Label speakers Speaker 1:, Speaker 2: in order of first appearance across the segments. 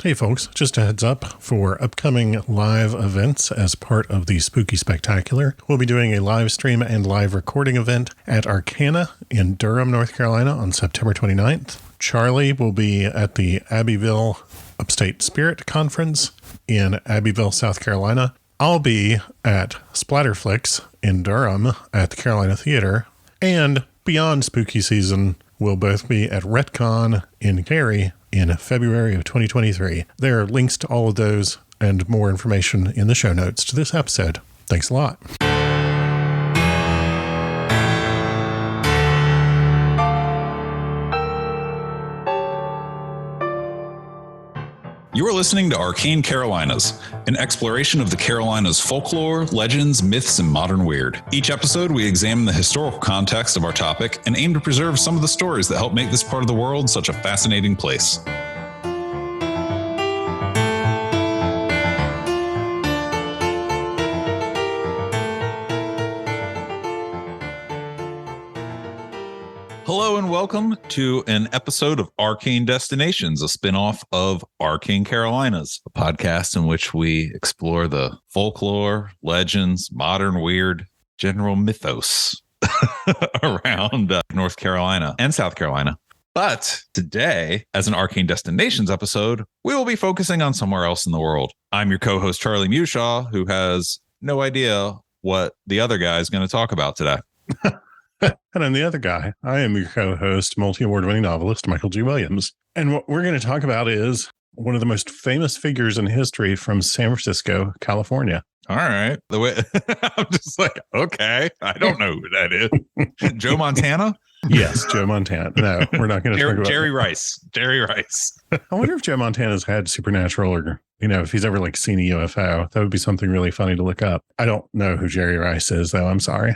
Speaker 1: Hey folks, just a heads up for upcoming live events as part of the Spooky Spectacular. We'll be doing a live stream and live recording event at Arcana in Durham, North Carolina on September 29th. Charlie will be at the Abbeville Upstate Spirit Conference in Abbeville, South Carolina. I'll be at Splatterflix in Durham at the Carolina Theater. And beyond spooky season, we'll both be at Retcon in Cary in February of 2023. There are links to all of those and more information in the show notes to this episode. Thanks a lot.
Speaker 2: You are listening to Arcane Carolinas, an exploration of the Carolinas' folklore, legends, myths, and modern weird. Each episode, we examine the historical context of our topic and aim to preserve some of the stories that help make this part of the world such a fascinating place. Hello and welcome to an episode of Arcane Destinations, a spinoff of Arcane Carolinas, a podcast in which we explore the folklore, legends, modern weird, general mythos around North Carolina and South Carolina. But today, as an Arcane Destinations episode, we will be focusing on somewhere else in the world. I'm your co-host, Charlie Mushaw, who has no idea what the other guy is going to talk about today.
Speaker 1: And I'm the other guy. I am your co-host, multi-award-winning novelist, Michael G. Williams. And what we're going to talk about is one of the most famous figures in history from San Francisco, California.
Speaker 2: All right. The way I'm just like, okay, I don't know who that is. Joe Montana?
Speaker 1: Yes, Joe Montana. No, we're not going to talk about
Speaker 2: Jerry Rice. Jerry Rice.
Speaker 1: I wonder if Joe Montana's had supernatural or, if he's ever seen a UFO. That would be something really funny to look up. I don't know who Jerry Rice is, though. I'm sorry.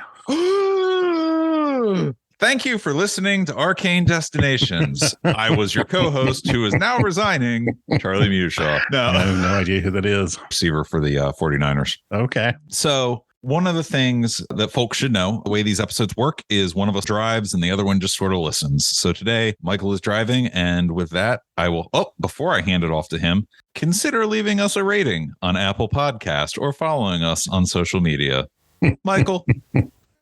Speaker 2: Thank you for listening to Arcane Destinations. I was your co-host who is now resigning, Charlie Mushaw. No,
Speaker 1: I have no idea who that is.
Speaker 2: Receiver for the 49ers.
Speaker 1: Okay.
Speaker 2: So one of the things that folks should know, the way these episodes work is one of us drives and the other one just sort of listens. So today, Michael is driving. And with that, I will, before I hand it off to him, consider leaving us a rating on Apple Podcast or following us on social media. Michael,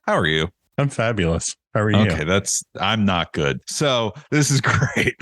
Speaker 2: how are you?
Speaker 1: I'm fabulous. How are you?
Speaker 2: Okay, I'm not good. So this is great.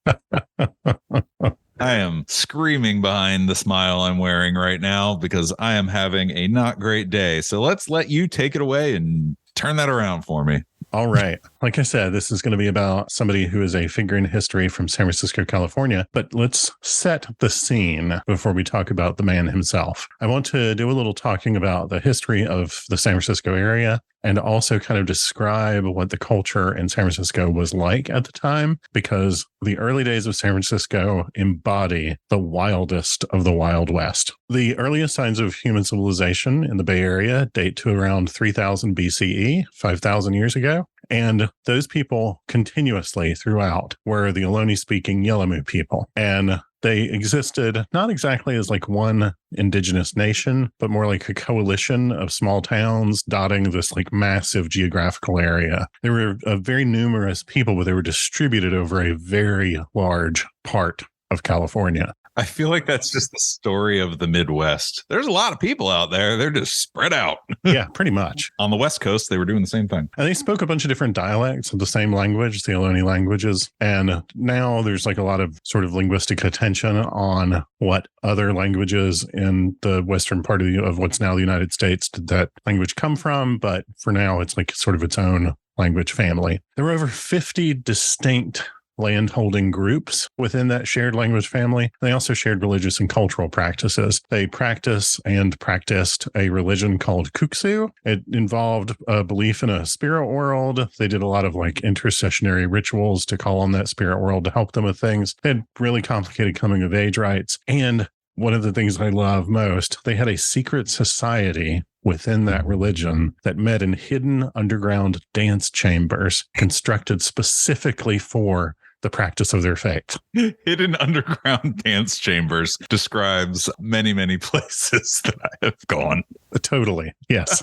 Speaker 2: I am screaming behind the smile I'm wearing right now because I am having a not great day. So let's let you take it away and turn that around for me.
Speaker 1: All right. Like I said, this is going to be about somebody who is a figure in history from San Francisco, California. But let's set the scene before we talk about the man himself. I want to do a little talking about the history of the San Francisco area and also kind of describe what the culture in San Francisco was like at the time, because the early days of San Francisco embody the wildest of the Wild West. The earliest signs of human civilization in the Bay Area date to around 3000 BCE, 5,000 years ago. And those people continuously throughout were the Ohlone-speaking Yelamu people. And they existed not exactly as like one indigenous nation, but more like a coalition of small towns dotting this like massive geographical area. There were very numerous people, but they were distributed over a very large part of California.
Speaker 2: I feel like that's just the story of the Midwest. There's a lot of people out there. They're just spread out.
Speaker 1: Yeah, pretty much.
Speaker 2: On the West Coast, they were doing the same thing.
Speaker 1: And they spoke a bunch of different dialects of the same language, the Ohlone languages. And now there's like a lot of sort of linguistic attention on what other languages in the western part of what's now the United States did that language come from. But for now, it's like sort of its own language family. There were over 50 distinct landholding groups within that shared language family. They also shared religious and cultural practices. They practiced a religion called Kuksu. It involved a belief in a spirit world. They did a lot of like intercessionary rituals to call on that spirit world to help them with things. They had really complicated coming of age rites. And one of the things I love most, they had a secret society within that religion that met in hidden underground dance chambers constructed specifically for the practice of their faith.
Speaker 2: Hidden underground dance chambers describes many, many places that I have gone.
Speaker 1: Totally. Yes.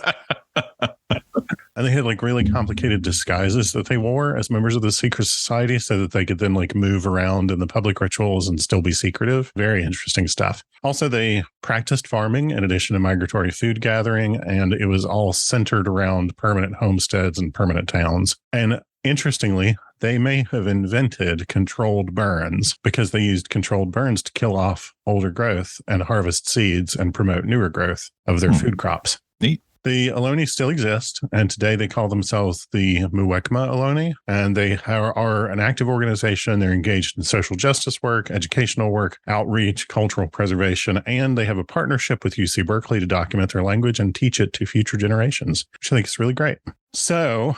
Speaker 1: And they had like really complicated disguises that they wore as members of the secret society so that they could then like move around in the public rituals and still be secretive. Very interesting stuff. Also, they practiced farming in addition to migratory food gathering, and it was all centered around permanent homesteads and permanent towns. And interestingly, they may have invented controlled burns because they used controlled burns to kill off older growth and harvest seeds and promote newer growth of their food crops.
Speaker 2: Neat.
Speaker 1: The Ohlone still exist, and today they call themselves the Muwekma Ohlone, and they are an active organization. They're engaged in social justice work, educational work, outreach, cultural preservation, and they have a partnership with UC Berkeley to document their language and teach it to future generations, which I think is really great. So,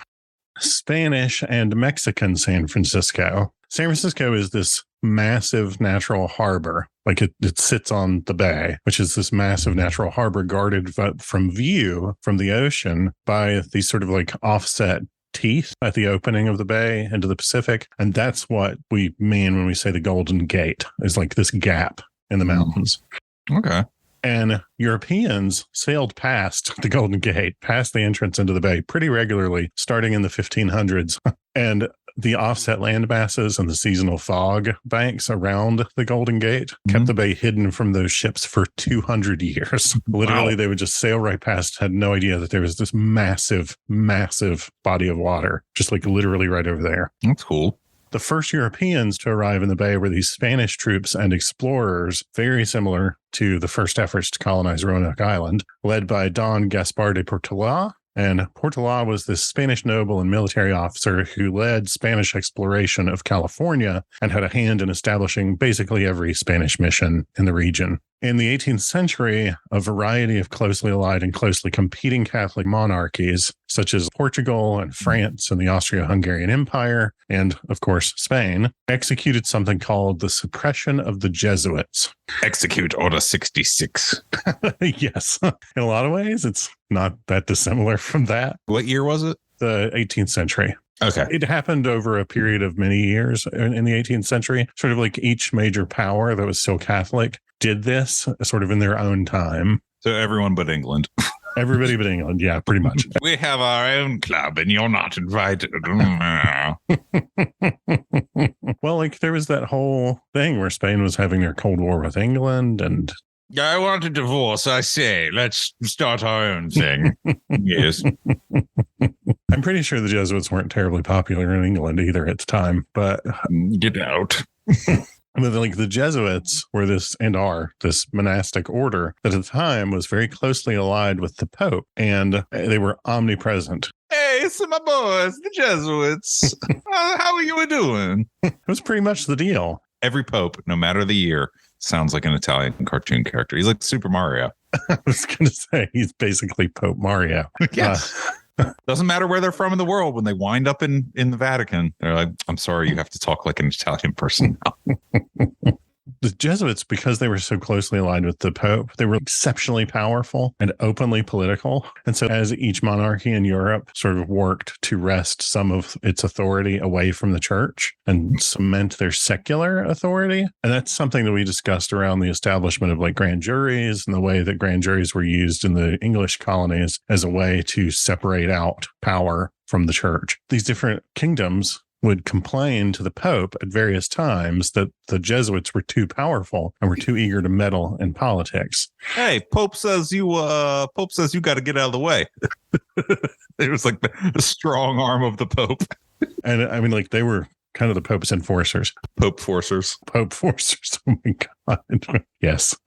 Speaker 1: Spanish and Mexican San Francisco. San Francisco is this massive natural harbor. Like it sits on the bay, which is this massive natural harbor guarded from view from the ocean by these sort of like offset teeth at the opening of the bay into the Pacific. And that's what we mean when we say the Golden Gate is like this gap in the mountains.
Speaker 2: Okay.
Speaker 1: And Europeans sailed past the Golden Gate, past the entrance into the bay pretty regularly, starting in the 1500s. And the offset land masses and the seasonal fog banks around the Golden Gate kept the bay hidden from those ships for 200 years. Literally, they would just sail right past, had no idea that there was this massive, massive body of water, just like literally right over there.
Speaker 2: That's cool.
Speaker 1: The first Europeans to arrive in the bay were these Spanish troops and explorers, very similar to the first efforts to colonize Roanoke Island, led by Don Gaspar de Portola. And Portola was this Spanish noble and military officer who led Spanish exploration of California and had a hand in establishing basically every Spanish mission in the region. In the 18th century, a variety of closely allied and closely competing Catholic monarchies, such as Portugal and France and the Austro-Hungarian Empire, and, of course, Spain, executed something called the Suppression of the Jesuits.
Speaker 2: Execute Order 66.
Speaker 1: Yes. In a lot of ways, it's not that dissimilar from that.
Speaker 2: What year was it?
Speaker 1: The 18th century.
Speaker 2: Okay.
Speaker 1: It happened over a period of many years in the 18th century, sort of like each major power that was still Catholic did this sort of in their own time.
Speaker 2: So everyone but England.
Speaker 1: Everybody but England. Yeah, pretty much.
Speaker 2: We have our own club and you're not invited.
Speaker 1: Well, like there was that whole thing where Spain was having their Cold War with England and
Speaker 2: I want a divorce. I say, let's start our own thing. Yes.
Speaker 1: I'm pretty sure the Jesuits weren't terribly popular in England either at the time, but
Speaker 2: get out.
Speaker 1: But like the Jesuits were this monastic order that at the time was very closely allied with the Pope, and they were omnipresent.
Speaker 2: Hey, it's my boys, the Jesuits. How are you doing?
Speaker 1: It was pretty much the deal.
Speaker 2: Every Pope, no matter the year, sounds like an Italian cartoon character. He's like Super Mario.
Speaker 1: I was going to say he's basically Pope Mario.
Speaker 2: Yes. Doesn't matter where they're from in the world. When they wind up in the Vatican, they're like, I'm sorry, you have to talk like an Italian person now.
Speaker 1: The Jesuits, because they were so closely aligned with the Pope, they were exceptionally powerful and openly political. And so as each monarchy in Europe sort of worked to wrest some of its authority away from the church and cement their secular authority, and that's something that we discussed around the establishment of like grand juries and the way that grand juries were used in the English colonies as a way to separate out power from the church. These different kingdoms would complain to the Pope at various times that the Jesuits were too powerful and were too eager to meddle in politics.
Speaker 2: Hey, Pope says you got to get out of the way. It was like the strong arm of the Pope.
Speaker 1: And I mean, like they were kind of the Pope's enforcers.
Speaker 2: Pope forcers.
Speaker 1: Pope forcers. Oh my God. Yes.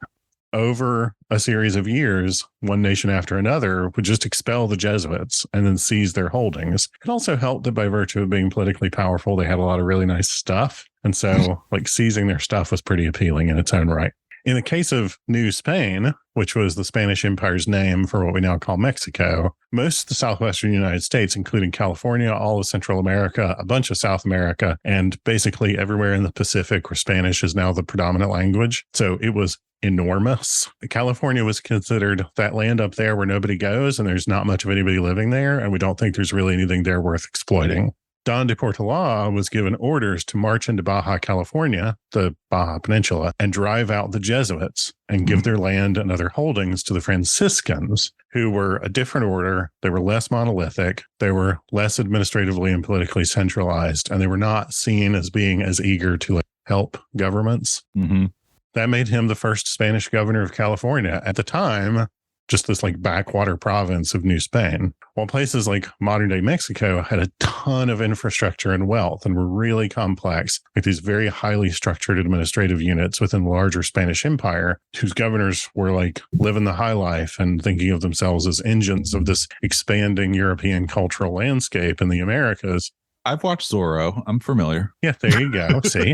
Speaker 1: Over a series of years, one nation after another would just expel the Jesuits and then seize their holdings. It also helped that by virtue of being politically powerful, they had a lot of really nice stuff. And so like seizing their stuff was pretty appealing in its own right. In the case of New Spain, which was the Spanish Empire's name for what we now call Mexico, most of the southwestern United States, including California, all of Central America, a bunch of South America, and basically everywhere in the Pacific where Spanish is now the predominant language. So it was enormous. California was considered that land up there where nobody goes and there's not much of anybody living there. And we don't think there's really anything there worth exploiting. Don de Portola was given orders to march into Baja California, the Baja Peninsula, and drive out the Jesuits and give their land and other holdings to the Franciscans, who were a different order. They were less monolithic. They were less administratively and politically centralized, and they were not seen as being as eager to help governments.
Speaker 2: Mm-hmm.
Speaker 1: That made him the first Spanish governor of California. At the time, just this backwater province of New Spain, while places like modern day Mexico had a ton of infrastructure and wealth and were really complex, like these very highly structured administrative units within the larger Spanish Empire, whose governors were living the high life and thinking of themselves as engines of this expanding European cultural landscape in the Americas.
Speaker 2: I've watched Zorro. I'm familiar.
Speaker 1: Yeah, there you go. See,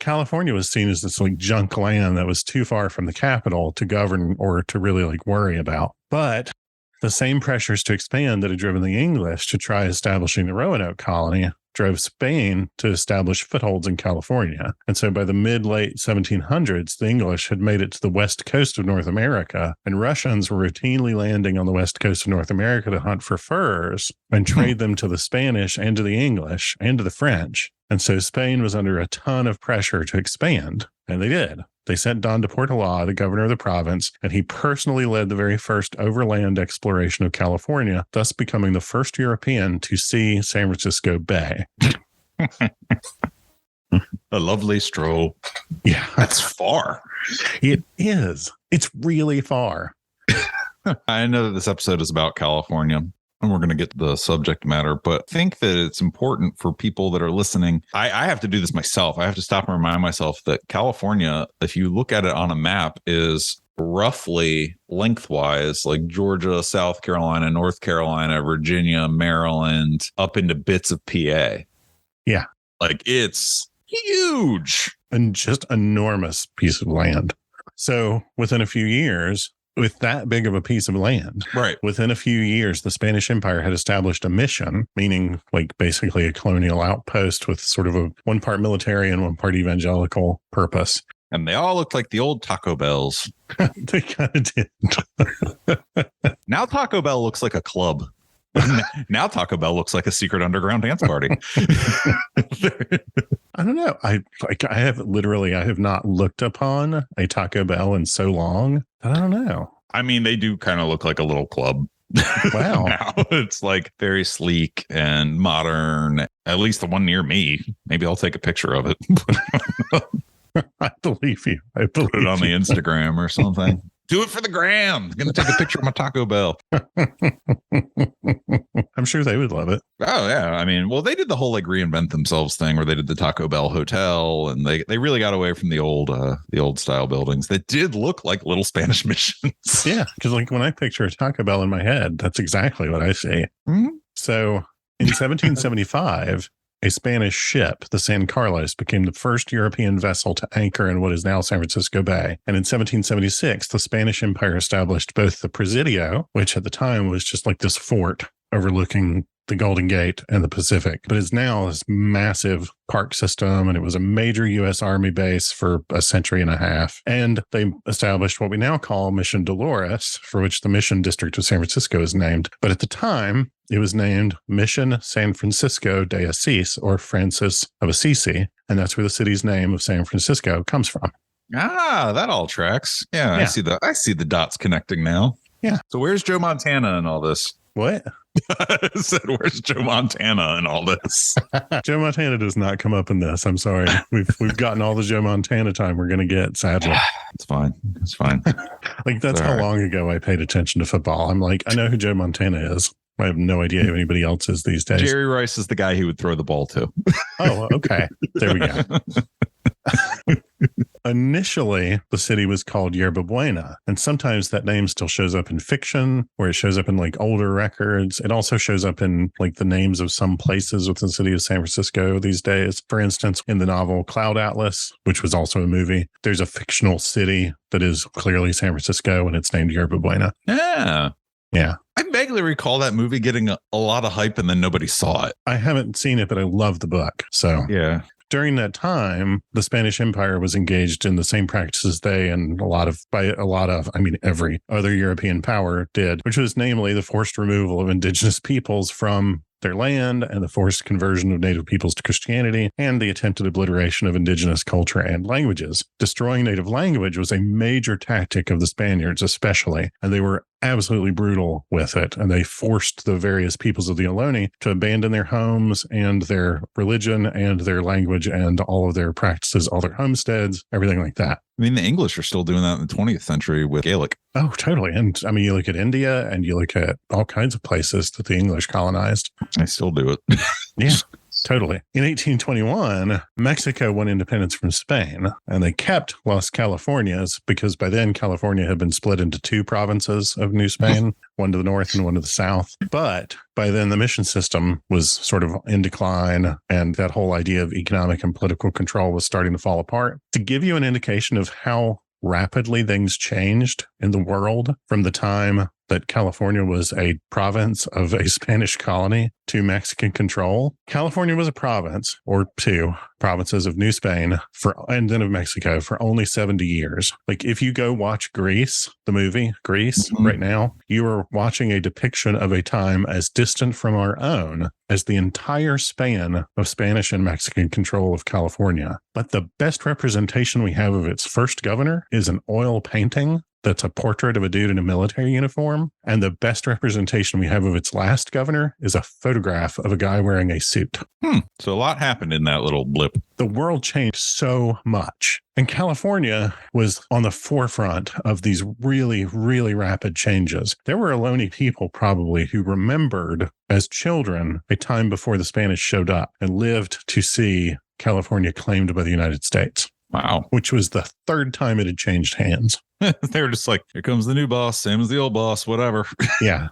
Speaker 1: California was seen as this junk land that was too far from the capital to govern or to really worry about. But the same pressures to expand that had driven the English to try establishing the Roanoke colony drove Spain to establish footholds in California. And so by the mid-late 1700s, the English had made it to the west coast of North America, and Russians were routinely landing on the west coast of North America to hunt for furs and trade them to the Spanish and to the English and to the French. And so Spain was under a ton of pressure to expand, and they did. They sent Don de Portola, the governor of the province, and he personally led the very first overland exploration of California, thus becoming the first European to see San Francisco Bay.
Speaker 2: A lovely stroll.
Speaker 1: Yeah.
Speaker 2: That's far.
Speaker 1: It is. It's really far.
Speaker 2: I know that this episode is about California, and we're going to get to the subject matter, but I think that it's important for people that are listening. I have to do this myself. I have to stop and remind myself that California, if you look at it on a map, is roughly lengthwise like Georgia, South Carolina, North Carolina, Virginia, Maryland, up into bits of PA.
Speaker 1: Yeah.
Speaker 2: It's huge.
Speaker 1: And just enormous piece of land. So within a few years, with that big of a piece of land,
Speaker 2: right?
Speaker 1: Within a few years, the Spanish Empire had established a mission, meaning basically a colonial outpost with sort of a one part military and one part evangelical purpose.
Speaker 2: And they all looked like the old Taco Bells.
Speaker 1: They kind of did.
Speaker 2: Now Taco Bell looks like a club. Now Taco Bell looks like a secret underground dance party.
Speaker 1: I don't know. I have not looked upon a Taco Bell in so long. I don't know.
Speaker 2: I mean, they do kind of look like a little club.
Speaker 1: Wow.
Speaker 2: Now it's very sleek and modern. At least the one near me. Maybe I'll take a picture of it.
Speaker 1: I believe you.
Speaker 2: Put it on the Instagram or something. Do it for the gram. I'm going to take a picture of my Taco Bell.
Speaker 1: I'm sure they would love it.
Speaker 2: Oh, yeah. I mean, well, they did the whole reinvent themselves thing where they did the Taco Bell Hotel, and they really got away from the old style buildings that did look like little Spanish missions.
Speaker 1: Yeah, because when I picture a Taco Bell in my head, that's exactly what I see.
Speaker 2: Mm-hmm.
Speaker 1: So in 1775, a Spanish ship, the San Carlos, became the first European vessel to anchor in what is now San Francisco Bay. And in 1776, the Spanish Empire established both the Presidio, which at the time was just this fort overlooking the Golden Gate and the Pacific, but is now this massive park system, and it was a major U.S. Army base for a century and a half. And they established what we now call Mission Dolores, for which the Mission District of San Francisco is named. But at the time, it was named Mission San Francisco de Assis, or Francis of Assisi, and that's where the city's name of San Francisco comes from.
Speaker 2: Ah, that all tracks. Yeah. I see the dots connecting now.
Speaker 1: Yeah.
Speaker 2: So where's Joe Montana in all this?
Speaker 1: What?
Speaker 2: I said, where's Joe Montana in all this?
Speaker 1: Joe Montana does not come up in this. I'm sorry. We've gotten all the Joe Montana time we're going to get, sadly.
Speaker 2: It's fine. It's fine.
Speaker 1: That's how long ago I paid attention to football. I'm I know who Joe Montana is. I have no idea who anybody else is these days.
Speaker 2: Jerry Rice is the guy he would throw the ball to.
Speaker 1: Oh, okay. There we go. Initially, the city was called Yerba Buena, and sometimes that name still shows up in fiction, or it shows up in older records. It also shows up in the names of some places within the city of San Francisco these days. For instance, in the novel Cloud Atlas, which was also a movie, there's a fictional city that is clearly San Francisco, and it's named Yerba Buena.
Speaker 2: Yeah.
Speaker 1: Yeah.
Speaker 2: I vaguely recall that movie getting a lot of hype and then nobody saw it.
Speaker 1: I haven't seen it, but I love the book. So
Speaker 2: yeah.
Speaker 1: During that time, the Spanish Empire was engaged in the same practices they and every other European power did, which was namely the forced removal of indigenous peoples from their land and the forced conversion of native peoples to Christianity and the attempted obliteration of indigenous culture and languages. Destroying native language was a major tactic of the Spaniards, especially, and they were absolutely brutal with it. And they forced the various peoples of the Ohlone to abandon their homes and their religion and their language and all of their practices, all their homesteads, everything like that.
Speaker 2: I mean, the English are still doing that in the 20th century with Gaelic.
Speaker 1: Oh, totally. And I mean, you look at India and you look at all kinds of places that the English colonized.
Speaker 2: I still do it.
Speaker 1: Yeah. Totally. In 1821, Mexico won independence from Spain, and they kept Las Californias because by then California had been split into two provinces of New Spain, one to the north and one to the south. But by then the mission system was sort of in decline, and that whole idea of economic and political control was starting to fall apart. To give you an indication of how rapidly things changed in the world from the time that California was a province of a Spanish colony to Mexican control. California was a province, or two provinces of New Spain and then of Mexico for only 70 years. Like if you go watch Grease, the movie Grease right now, you are watching a depiction of a time as distant from our own as the entire span of Spanish and Mexican control of California. But the best representation we have of its first governor is an oil painting that's a portrait of a dude in a military uniform. And the best representation we have of its last governor is a photograph of a guy wearing a suit.
Speaker 2: So a lot happened in that little blip.
Speaker 1: The world changed so much. And California was on the forefront of these really, really rapid changes. There were Ohlone people probably who remembered as children a time before the Spanish showed up and lived to see California claimed by the United States.
Speaker 2: Wow.
Speaker 1: Which was the third time it had changed hands.
Speaker 2: They were just like, here comes the new boss, same as the old boss, whatever.
Speaker 1: Yeah.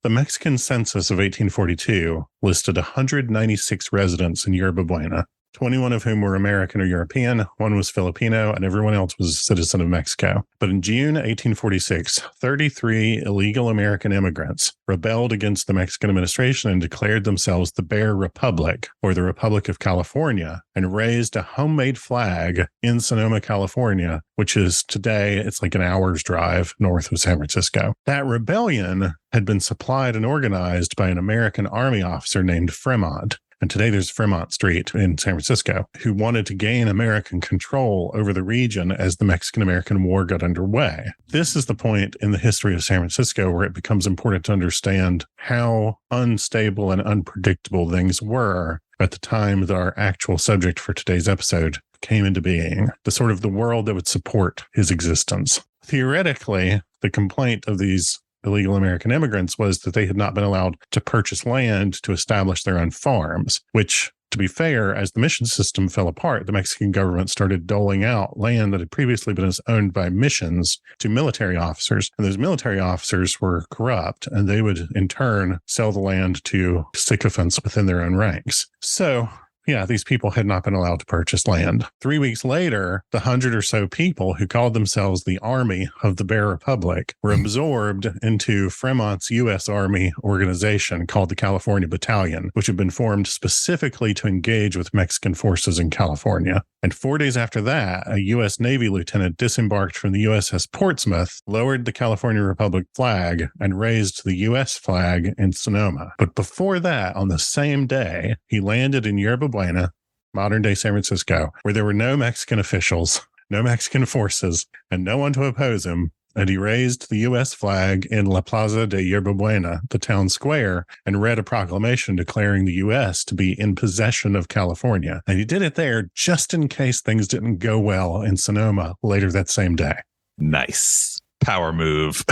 Speaker 1: The Mexican census of 1842 listed 196 residents in Yerba Buena, 21 of whom were American or European, one was Filipino, and everyone else was a citizen of Mexico. But in June 1846, 33 illegal American immigrants rebelled against the Mexican administration and declared themselves the Bear Republic, or the Republic of California, and raised a homemade flag in Sonoma, California, which is today, it's like an hour's drive north of San Francisco. That rebellion had been supplied and organized by an American Army officer named Fremont. And today there's Fremont Street in San Francisco, who wanted to gain American control over the region as the Mexican-American War got underway. This is the point in the history of San Francisco where it becomes important to understand how unstable and unpredictable things were at the time that our actual subject for today's episode came into being, the world that would support his existence. Theoretically, the complaint of these illegal American immigrants was that they had not been allowed to purchase land to establish their own farms, which, to be fair, as the mission system fell apart, the Mexican government started doling out land that had previously been owned by missions to military officers. And those military officers were corrupt, and they would in turn sell the land to sycophants within their own ranks. So yeah, these people had not been allowed to purchase land. 3 weeks later, the 100 or so people who called themselves the Army of the Bear Republic were absorbed into Fremont's U.S. Army organization called the California Battalion, which had been formed specifically to engage with Mexican forces in California. And 4 days after that, a U.S. Navy lieutenant disembarked from the USS Portsmouth, lowered the California Republic flag, and raised the U.S. flag in Sonoma. But before that, on the same day, he landed in Yerba Buena, modern-day San Francisco, where there were no Mexican officials, no Mexican forces, and no one to oppose him. And he raised the U.S. flag in La Plaza de Yerba Buena, the town square, and read a proclamation declaring the U.S. to be in possession of California. And he did it there just in case things didn't go well in Sonoma later that same day.
Speaker 2: Nice. Power move.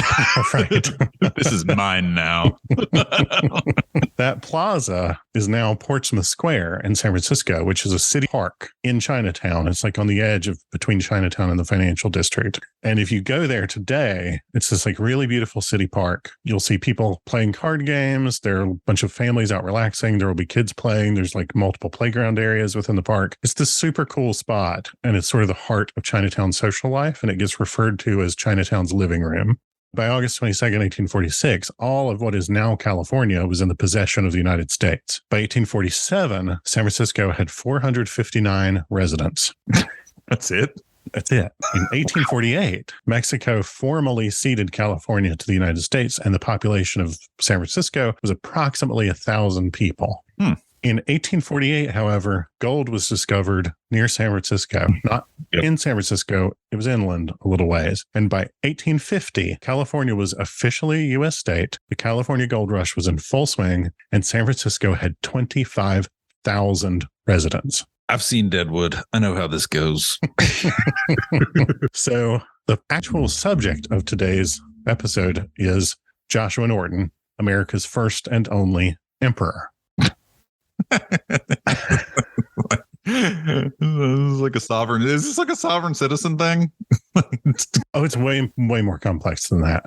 Speaker 1: Right.
Speaker 2: This is mine now.
Speaker 1: That plaza is now Portsmouth Square in San Francisco, which is a city park in Chinatown. It's like on the edge of between Chinatown and the financial district. And if you go there today, it's this like really beautiful city park. You'll see people playing card games. There are a bunch of families out relaxing. There will be kids playing. There's like multiple playground areas within the park. It's this super cool spot. And it's sort of the heart of Chinatown social life. And it gets referred to as Chinatown's living room. By August 22nd, 1846, all of what is now California was in the possession of the United States. By 1847, San Francisco had 459 residents.
Speaker 2: That's it?
Speaker 1: That's it. In 1848, Mexico formally ceded California to the United States, and the population of San Francisco was approximately 1,000 people. In 1848, however, gold was discovered near San Francisco, not in San Francisco. It was inland a little ways. And by 1850, California was officially a U.S. state. The California gold rush was in full swing, and San Francisco had 25,000 residents.
Speaker 2: I've seen Deadwood. I know how this goes.
Speaker 1: So the actual subject of today's episode is Joshua Norton, America's first and only emperor.
Speaker 2: This is like a sovereign. Is this like a sovereign citizen thing?
Speaker 1: Oh, it's way more complex than that.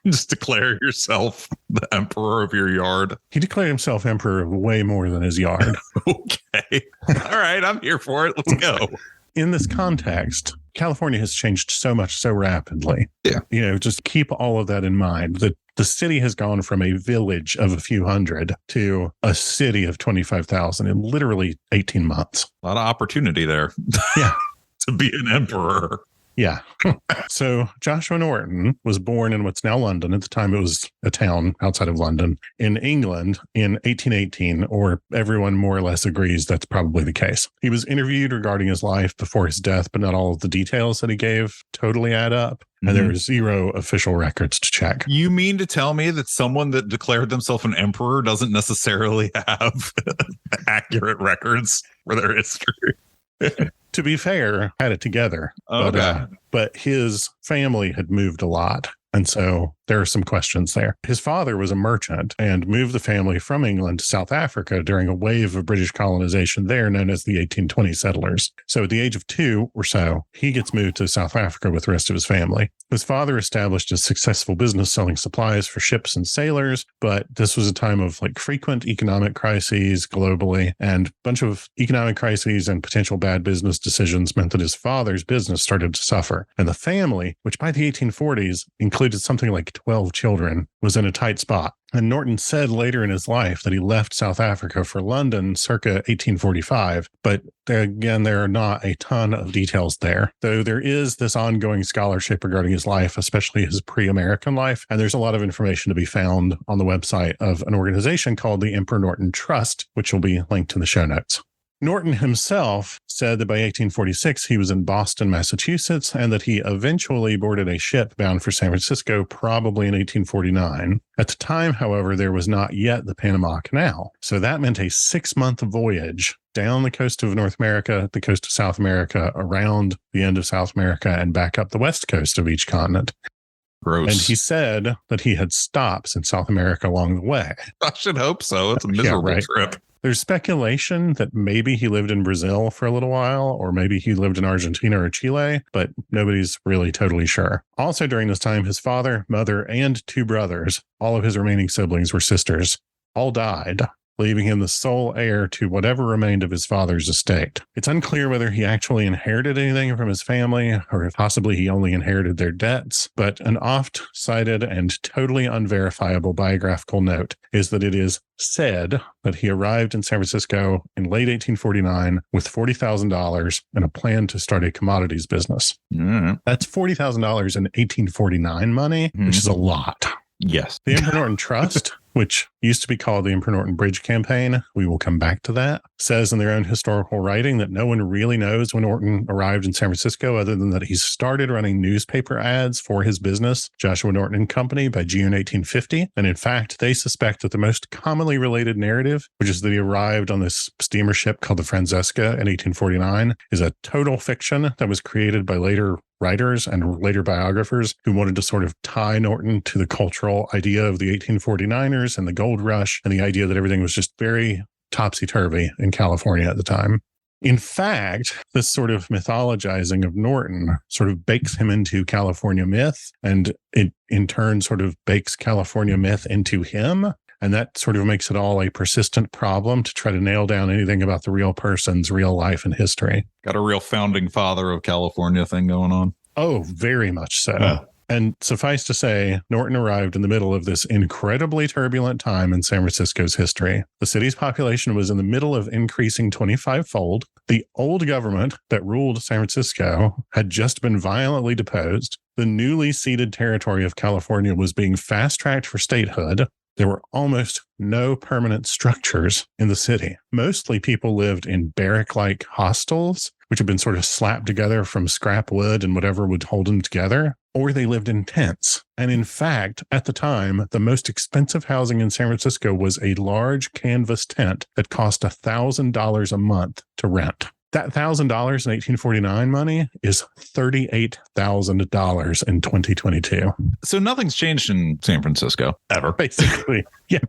Speaker 2: Just declare yourself the emperor of your yard.
Speaker 1: He declared himself emperor of way more than his yard.
Speaker 2: Okay. All right. I'm here for it. Let's go.
Speaker 1: In this context, California has changed so much so rapidly.
Speaker 2: Yeah.
Speaker 1: You know, just keep all of that in mind. The city has gone from a village of a few hundred to a city of 25,000 in literally 18 months.
Speaker 2: A lot of opportunity there.
Speaker 1: Yeah.
Speaker 2: To be an emperor.
Speaker 1: Yeah. So Joshua Norton was born in what's now London. At the time, it was a town outside of London in England in 1818, or everyone more or less agrees that's probably the case. He was interviewed regarding his life before his death, but not all of the details that he gave totally add up. And there are zero official records to check.
Speaker 2: You mean to tell me that someone that declared themselves an emperor doesn't necessarily have accurate records for their history?
Speaker 1: To be fair, had it together.
Speaker 2: Okay.
Speaker 1: But his family had moved a lot. And so there are some questions there. His father was a merchant and moved the family from England to South Africa during a wave of British colonization there known as the 1820 settlers. So at the age of 2 or so, he gets moved to South Africa with the rest of his family. His father established a successful business selling supplies for ships and sailors, but this was a time of like frequent economic crises globally, and a bunch of economic crises and potential bad business decisions meant that his father's business started to suffer. And the family, which by the 1840s included something like 12 children, was in a tight spot. And Norton said later in his life that he left South Africa for London circa 1845. But again, there are not a ton of details there, though there is this ongoing scholarship regarding his life, especially his pre-American life. And there's a lot of information to be found on the website of an organization called the Emperor Norton Trust, which will be linked in the show notes. Norton himself said that by 1846, he was in Boston, Massachusetts, and that he eventually boarded a ship bound for San Francisco, probably in 1849. At the time, however, there was not yet the Panama Canal. So that meant a 6-month voyage down the coast of North America, the coast of South America, around the end of South America, and back up the west coast of each continent.
Speaker 2: Gross.
Speaker 1: And he said that he had stops in South America along the way.
Speaker 2: I should hope so. It's a miserable trip.
Speaker 1: There's speculation that maybe he lived in Brazil for a little while, or maybe he lived in Argentina or Chile, but nobody's really totally sure. Also during this time, his father, mother, and 2 brothers, all of his remaining siblings were sisters, all died, leaving him the sole heir to whatever remained of his father's estate. It's unclear whether he actually inherited anything from his family, or if possibly he only inherited their debts, but an oft-cited and totally unverifiable biographical note is that it is said that he arrived in San Francisco in late 1849 with $40,000 and a plan to start a commodities business. That's $40,000 in 1849 money, which is a lot.
Speaker 2: Yes.
Speaker 1: The Emperor Norton Trust, which used to be called the Emperor Norton Bridge Campaign, we will come back to that, says in their own historical writing that no one really knows when Norton arrived in San Francisco other than that he started running newspaper ads for his business, Joshua Norton and Company, by June 1850. And in fact, they suspect that the most commonly related narrative, which is that he arrived on this steamer ship called the Francesca in 1849, is a total fiction that was created by later writers and later biographers who wanted to sort of tie Norton to the cultural idea of the 1849ers and the gold rush and the idea that everything was just very topsy-turvy in California at the time. In fact, this sort of mythologizing of Norton sort of bakes him into California myth, and it in turn sort of bakes California myth into him. And that sort of makes it all a persistent problem to try to nail down anything about the real person's real life and history.
Speaker 2: Got a real founding father of California thing going on.
Speaker 1: Oh, very much so. And suffice to say, Norton arrived in the middle of this incredibly turbulent time in San Francisco's history. The city's population was in the middle of increasing 25-fold. The old government that ruled San Francisco had just been violently deposed. The newly ceded territory of California was being fast-tracked for statehood. There were almost no permanent structures in the city. Mostly people lived in barrack-like hostels, which had been sort of slapped together from scrap wood and whatever would hold them together, or they lived in tents. And in fact, at the time, the most expensive housing in San Francisco was a large canvas tent that cost $1,000 a month to rent. That $1,000 in 1849 money is $38,000 in 2022.
Speaker 2: So nothing's changed in San Francisco ever.
Speaker 1: Basically, yeah.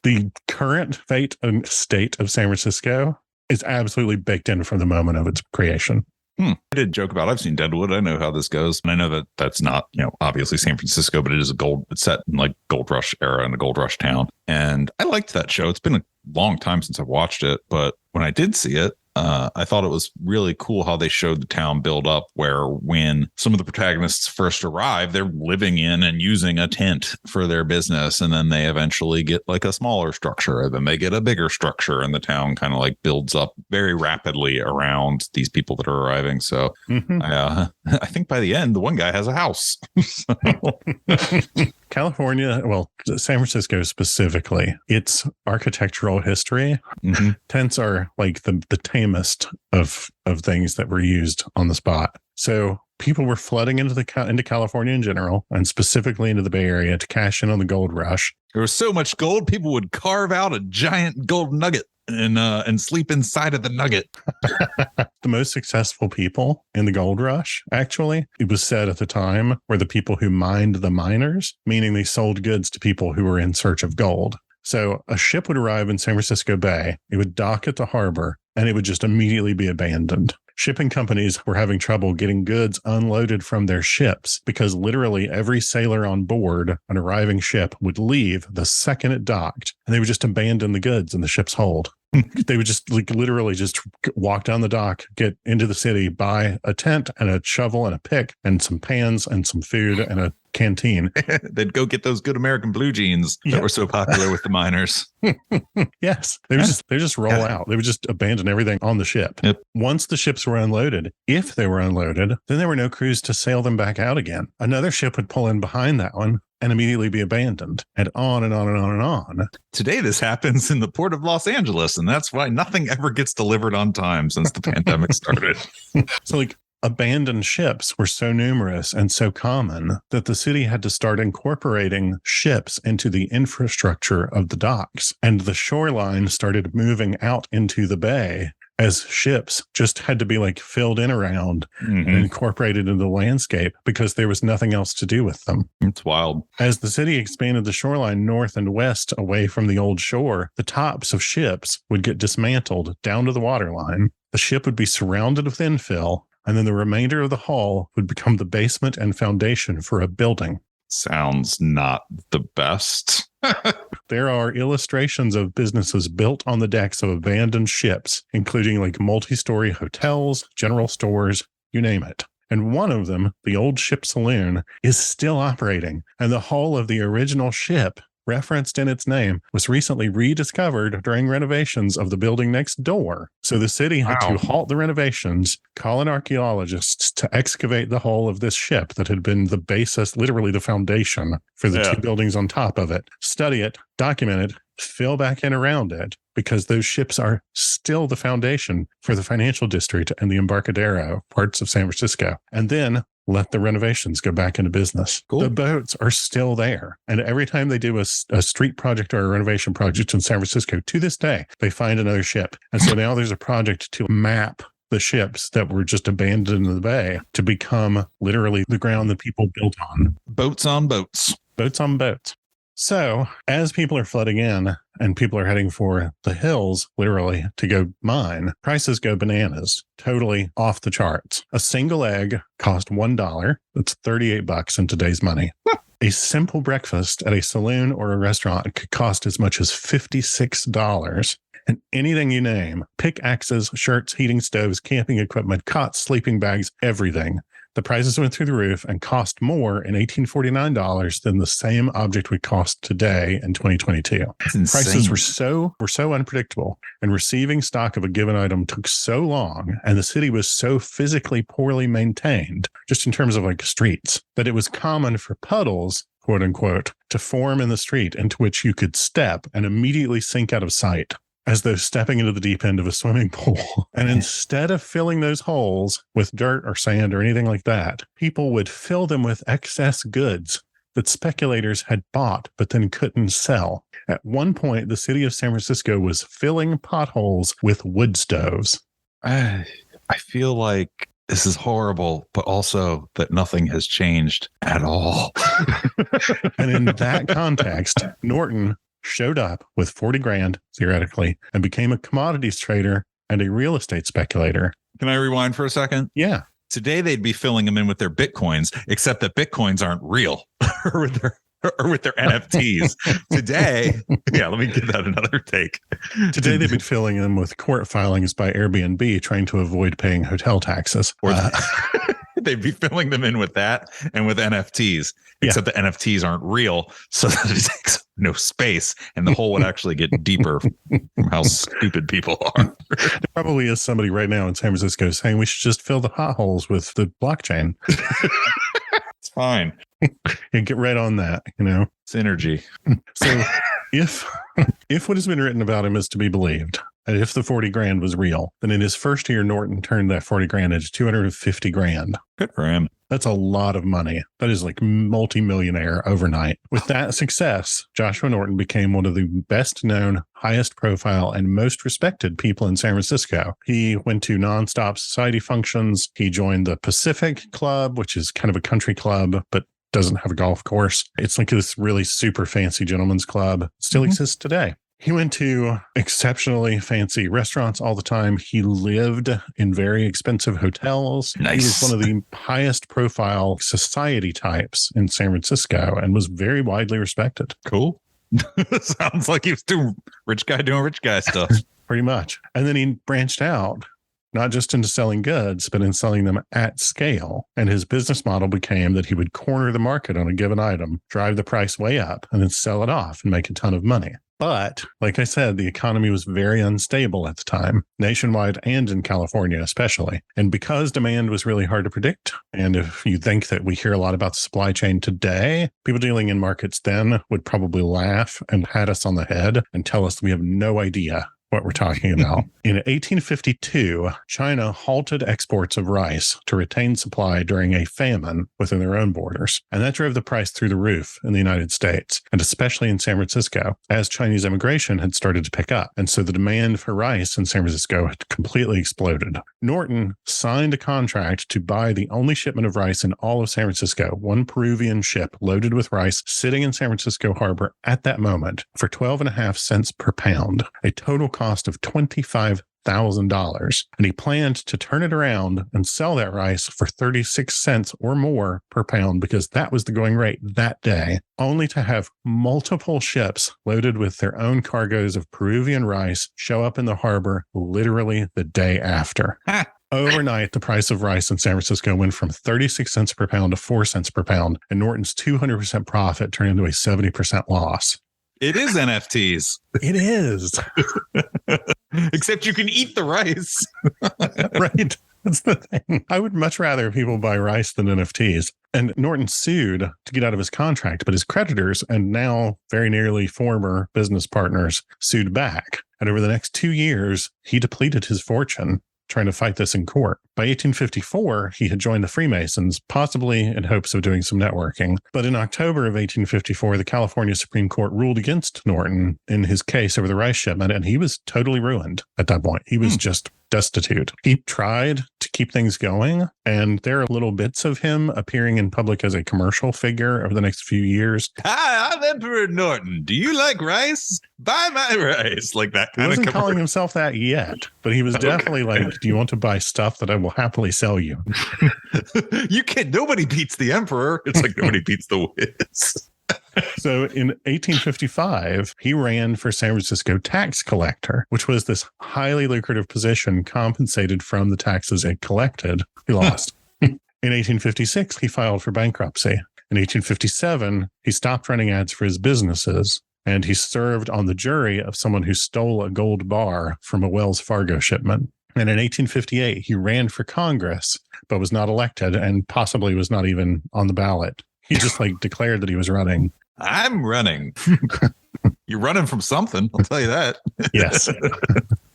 Speaker 1: The current fate and state of San Francisco is absolutely baked in from the moment of its creation.
Speaker 2: I did joke about, I've seen Deadwood. I know how this goes. And I know that that's not, obviously San Francisco, but it is it's set in like gold rush era and a gold rush town. And I liked that show. It's been a long time since I've watched it, but when I did see it, I thought it was really cool how they showed the town build up, where when some of the protagonists first arrive, they're living in and using a tent for their business. And then they eventually get like a smaller structure, and then they get a bigger structure, and the town kind of like builds up very rapidly around these people that are arriving. So I think by the end, the one guy has a house.
Speaker 1: California, well, San Francisco specifically, its architectural history, tents are like the tamest of things that were used on the spot. So people were flooding into California in general, and specifically into the Bay Area to cash in on the gold rush.
Speaker 2: There was so much gold, people would carve out a giant gold nugget and sleep inside of the nugget.
Speaker 1: The most successful people in the gold rush, actually, it was said at the time, were the people who mined the miners, meaning they sold goods to people who were in search of gold. So a ship would arrive in San Francisco Bay, it would dock at the harbor, and it would just immediately be abandoned. Shipping companies were having trouble getting goods unloaded from their ships because literally every sailor on board an arriving ship would leave the second it docked, and they would just abandon the goods in the ship's hold. They would just literally just walk down the dock, get into the city, buy a tent and a shovel and a pick and some pans and some food and a canteen.
Speaker 2: They'd go get those good American blue jeans that were so popular with the miners.
Speaker 1: Yes. They would just roll out. They would just abandon everything on the ship.
Speaker 2: Yep.
Speaker 1: Once the ships were unloaded, if they were unloaded, then there were no crews to sail them back out again. Another ship would pull in behind that one and immediately be abandoned, and on and on and on and on.
Speaker 2: Today, this happens in the port of Los Angeles, and that's why nothing ever gets delivered on time since the pandemic started.
Speaker 1: So abandoned ships were so numerous and so common that the city had to start incorporating ships into the infrastructure of the docks, and the shoreline started moving out into the bay as ships just had to be filled in around and incorporated into the landscape because there was nothing else to do with them.
Speaker 2: It's wild.
Speaker 1: As the city expanded the shoreline north and west away from the old shore, the tops of ships would get dismantled down to the waterline. The ship would be surrounded with infill, and then the remainder of the hull would become the basement and foundation for a building.
Speaker 2: Sounds not the best.
Speaker 1: There are illustrations of businesses built on the decks of abandoned ships, including multi-story hotels, general stores, you name it. And one of them, the old ship saloon, is still operating. And the hull of the original ship, referenced in its name, was recently rediscovered during renovations of the building next door. So the city had to halt the renovations, call in archaeologists to excavate the hull of this ship that had been the basis, literally the foundation for the two buildings on top of it, study it, document it, fill back in around it, because those ships are still the foundation for the financial district and the Embarcadero parts of San Francisco. And then let the renovations go back into business. Cool. The boats are still there. And every time they do a street project or a renovation project in San Francisco, to this day, they find another ship. And so now there's a project to map the ships that were just abandoned in the bay to become literally the ground that people built on.
Speaker 2: Boats on boats.
Speaker 1: Boats on boats. So as people are flooding in and people are heading for the hills, literally, to go mine, prices go bananas, totally off the charts. A single egg cost $1. That's $38 in today's money. A simple breakfast at a saloon or a restaurant could cost as much as $56. And anything you name, pickaxes, shirts, heating stoves, camping equipment, cots, sleeping bags, everything The prices went through the roof and cost more in 1849 dollars than the same object would cost today in 2022.
Speaker 2: That's insane.
Speaker 1: Prices were so unpredictable, and receiving stock of a given item took so long, and the city was so physically poorly maintained, just in terms of like streets, that it was common for puddles, quote unquote, to form in the street into which you could step and immediately sink out of sight, as though stepping into the deep end of a swimming pool. And instead of filling those holes with dirt or sand or anything like that, people would fill them with excess goods that speculators had bought but then couldn't sell. At one point, the city of San Francisco was filling potholes with wood stoves.
Speaker 2: I feel like this is horrible, but also that nothing has changed at all.
Speaker 1: And in that context, Norton showed up with 40 grand, theoretically, and became a commodities trader and a real estate speculator.
Speaker 2: Can I rewind for a second?
Speaker 1: Yeah.
Speaker 2: Today, they'd be filling them in with their Bitcoins, except that Bitcoins aren't real or with their NFTs. Today, yeah, let me give that another take.
Speaker 1: Today, they've been filling them with court filings by Airbnb trying to avoid paying hotel taxes.
Speaker 2: Or they'd be filling them in with that and with NFTs, except the NFTs aren't real, so that it takes no space, and the hole would actually get deeper from how stupid people are.
Speaker 1: There probably is somebody right now in San Francisco saying we should just fill the potholes with the blockchain.
Speaker 2: It's fine.
Speaker 1: And get right on that,
Speaker 2: Synergy.
Speaker 1: So if what has been written about him is to be believed, and if the 40 grand was real, then in his first year, Norton turned that 40 grand into 250 grand.
Speaker 2: Good for him.
Speaker 1: That's a lot of money. That is like multi-millionaire overnight. With that success, Joshua Norton became one of the best known, highest profile, and most respected people in San Francisco. He went to nonstop society functions. He joined the Pacific Club, which is kind of a country club, but doesn't have a golf course. It's like this really super fancy gentleman's club. It still exists today. He went to exceptionally fancy restaurants all the time. He lived in very expensive hotels.
Speaker 2: Nice.
Speaker 1: He was one of the highest profile society types in San Francisco and was very widely respected.
Speaker 2: Cool. Sounds like he was doing rich guy stuff.
Speaker 1: Pretty much. And then he branched out, not just into selling goods, but in selling them at scale. And his business model became that he would corner the market on a given item, drive the price way up, and then sell it off and make a ton of money. But like I said, the economy was very unstable at the time, nationwide and in California especially. And because demand was really hard to predict, and if you think that we hear a lot about the supply chain today, people dealing in markets then would probably laugh and pat us on the head and tell us we have no idea what we're talking about. In 1852, China halted exports of rice to retain supply during a famine within their own borders. And that drove the price through the roof in the United States, and especially in San Francisco, as Chinese immigration had started to pick up. And so the demand for rice in San Francisco had completely exploded. Norton signed a contract to buy the only shipment of rice in all of San Francisco, one Peruvian ship loaded with rice sitting in San Francisco harbor at that moment for 12.5 cents per pound, a total cost of $25,000. And he planned to turn it around and sell that rice for 36 cents or more per pound, because that was the going rate that day, only to have multiple ships loaded with their own cargoes of Peruvian rice show up in the harbor literally the day after. Overnight, the price of rice in San Francisco went from 36 cents per pound to 4 cents per pound, and Norton's 200% profit turned into a 70% loss.
Speaker 2: It is NFTs.
Speaker 1: It is.
Speaker 2: Except you can eat the rice.
Speaker 1: Right. That's the thing. I would much rather people buy rice than NFTs. And Norton sued to get out of his contract, but his creditors and now very nearly former business partners sued back. And over the next 2 years, he depleted his fortune trying to fight this in court. By 1854, he had joined the Freemasons, possibly in hopes of doing some networking. But in October of 1854, the California Supreme Court ruled against Norton in his case over the rice shipment, and he was totally ruined at that point. He was just destitute. He tried to keep things going, and there are little bits of him appearing in public as a commercial figure over the next few years.
Speaker 2: Hi, I'm Emperor Norton. Do you like rice? Buy my rice. Like that kind
Speaker 1: He
Speaker 2: of
Speaker 1: wasn't
Speaker 2: commercial.
Speaker 1: calling himself that yet, but he was definitely like, do you want to buy stuff that I will happily sell you?
Speaker 2: You can't. Nobody beats the Emperor. It's like nobody beats the Wiz.
Speaker 1: So in 1855, he ran for San Francisco tax collector, which was this highly lucrative position compensated from the taxes it collected. He lost. In In 1856, he filed for bankruptcy. In 1857, he stopped running ads for his businesses, and he served on the jury of someone who stole a gold bar from a Wells Fargo shipment. And in 1858, he ran for Congress, but was not elected and possibly was not even on the ballot. He just declared that he was running.
Speaker 2: I'm running. You're running from something, I'll tell you that.
Speaker 1: Yes.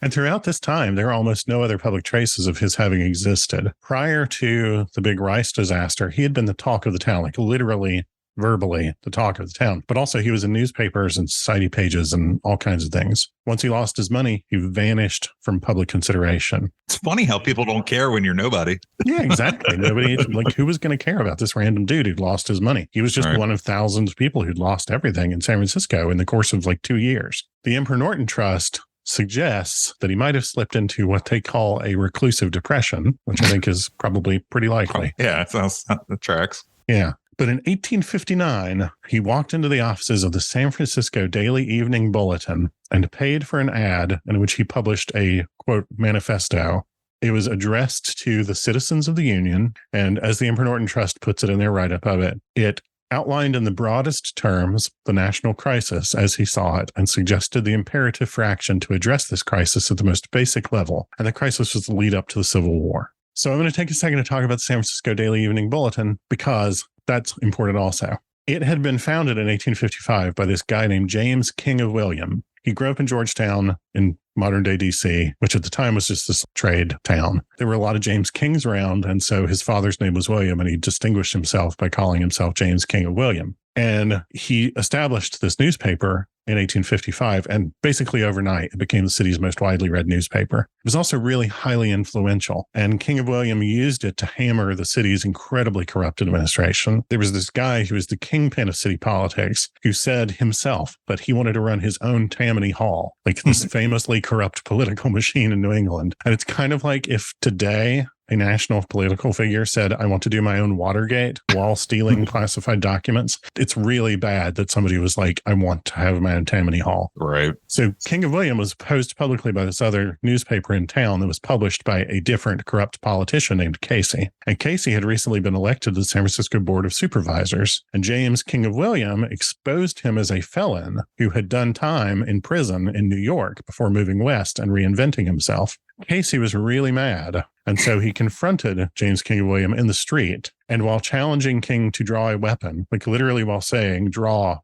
Speaker 1: And throughout this time, there are almost no other public traces of his having existed. Prior to the big rice disaster, he had been the talk of the town, literally, verbally, the talk of the town. But also he was in newspapers and society pages and all kinds of things. Once he lost his money, he vanished from public consideration.
Speaker 2: It's funny how people don't care when you're nobody.
Speaker 1: Yeah, exactly. Nobody, who was going to care about this random dude who'd lost his money? He was just one of thousands of people who'd lost everything in San Francisco in the course of 2 years. The Emperor Norton Trust suggests that he might have slipped into what they call a reclusive depression, which I think is probably pretty likely.
Speaker 2: Yeah, that tracks.
Speaker 1: Yeah. But in 1859, he walked into the offices of the San Francisco Daily Evening Bulletin and paid for an ad in which he published a, quote, manifesto. It was addressed to the citizens of the Union, and as the Emperor Norton Trust puts it in their write-up of it, it outlined in the broadest terms the national crisis as he saw it and suggested the imperative for action to address this crisis at the most basic level. And the crisis was the lead up to the Civil War. So I'm going to take a second to talk about the San Francisco Daily Evening Bulletin because that's important also. It had been founded in 1855 by this guy named James King of William. He grew up in Georgetown in modern-day D.C., which at the time was just this trade town. There were a lot of James Kings around, and so his father's name was William, and he distinguished himself by calling himself James King of William. And he established this newspaper in 1855, and basically overnight, it became the city's most widely read newspaper. It was also really highly influential, and King of William used it to hammer the city's incredibly corrupt administration. There was this guy who was the kingpin of city politics who said himself that he wanted to run his own Tammany Hall, this famously corrupt political machine in New England. And it's kind of like if today a national political figure said, I want to do my own Watergate while stealing classified documents. It's really bad that somebody was like, I want to have my own Tammany Hall.
Speaker 2: Right.
Speaker 1: So King of William was opposed publicly by this other newspaper in town that was published by a different corrupt politician named Casey. And Casey had recently been elected to the San Francisco Board of Supervisors. And James King of William exposed him as a felon who had done time in prison in New York before moving west and reinventing himself. Casey was really mad, and so he confronted James King of William in the street, and while challenging King to draw a weapon, literally while saying, draw,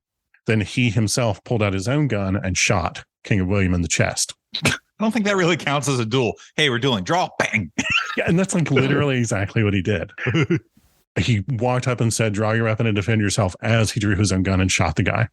Speaker 1: then he himself pulled out his own gun and shot King of William in the chest.
Speaker 2: I don't think that really counts as a duel. Hey, we're dueling. Draw, bang.
Speaker 1: Yeah, and that's literally exactly what he did. He walked up and said, draw your weapon and defend yourself, as he drew his own gun and shot the guy.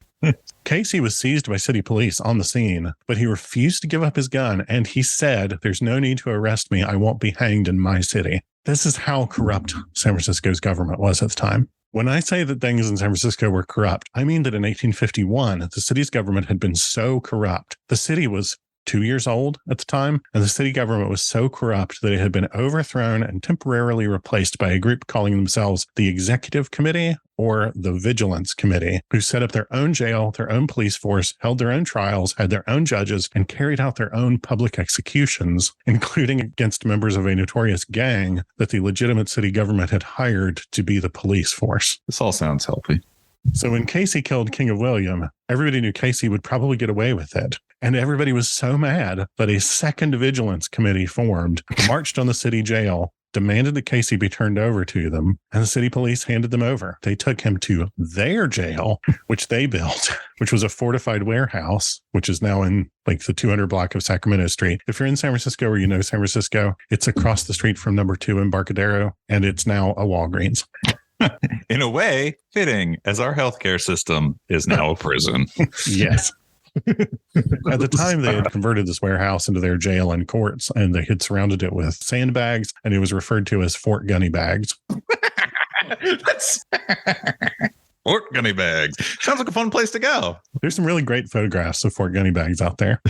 Speaker 1: Casey was seized by city police on the scene, but he refused to give up his gun. And he said, there's no need to arrest me. I won't be hanged in my city. This is how corrupt San Francisco's government was at the time. When I say that things in San Francisco were corrupt, I mean that in 1851, the city's government had been so corrupt. The city was 2 years old at the time, and the city government was so corrupt that it had been overthrown and temporarily replaced by a group calling themselves the Executive Committee or the Vigilance Committee, who set up their own jail, their own police force, held their own trials, had their own judges, and carried out their own public executions, including against members of a notorious gang that the legitimate city government had hired to be the police force.
Speaker 2: This all sounds healthy.
Speaker 1: So when Casey killed King of William, everybody knew Casey would probably get away with it. And everybody was so mad that a second vigilance committee formed, marched on the city jail, demanded that Casey be turned over to them, and the city police handed them over. They took him to their jail, which they built, which was a fortified warehouse, which is now in the 200 block of Sacramento Street. If you're in San Francisco or you know San Francisco, it's across the street from number 2 Embarcadero, and it's now a Walgreens.
Speaker 2: In a way, fitting, as our healthcare system is now a prison.
Speaker 1: Yes. At the time, they had converted this warehouse into their jail and courts, and they had surrounded it with sandbags, and it was referred to as Fort Gunny Bags.
Speaker 2: Fort Gunny Bags. Sounds like a fun place to go.
Speaker 1: There's some really great photographs of Fort Gunny Bags out there.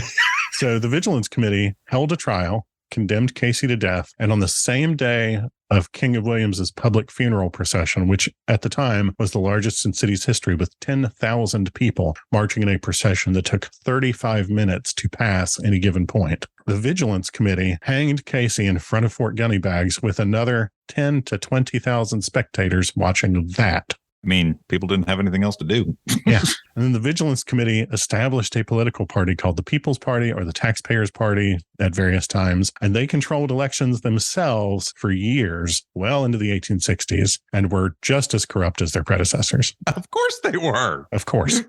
Speaker 1: So the Vigilance Committee held a trial. condemned Casey to death. And on the same day of King of Williams's public funeral procession, which at the time was the largest in city's history, with 10,000 people marching in a procession that took 35 minutes to pass any given point, the Vigilance Committee hanged Casey in front of Fort Gunnybags with another 10 to 20,000 spectators watching that.
Speaker 2: I mean, people didn't have anything else to do.
Speaker 1: Yeah. And then the Vigilance Committee established a political party called the People's Party or the Taxpayers Party at various times. And they controlled elections themselves for years, well into the 1860s, and were just as corrupt as their predecessors.
Speaker 2: Of course they were.
Speaker 1: Of course.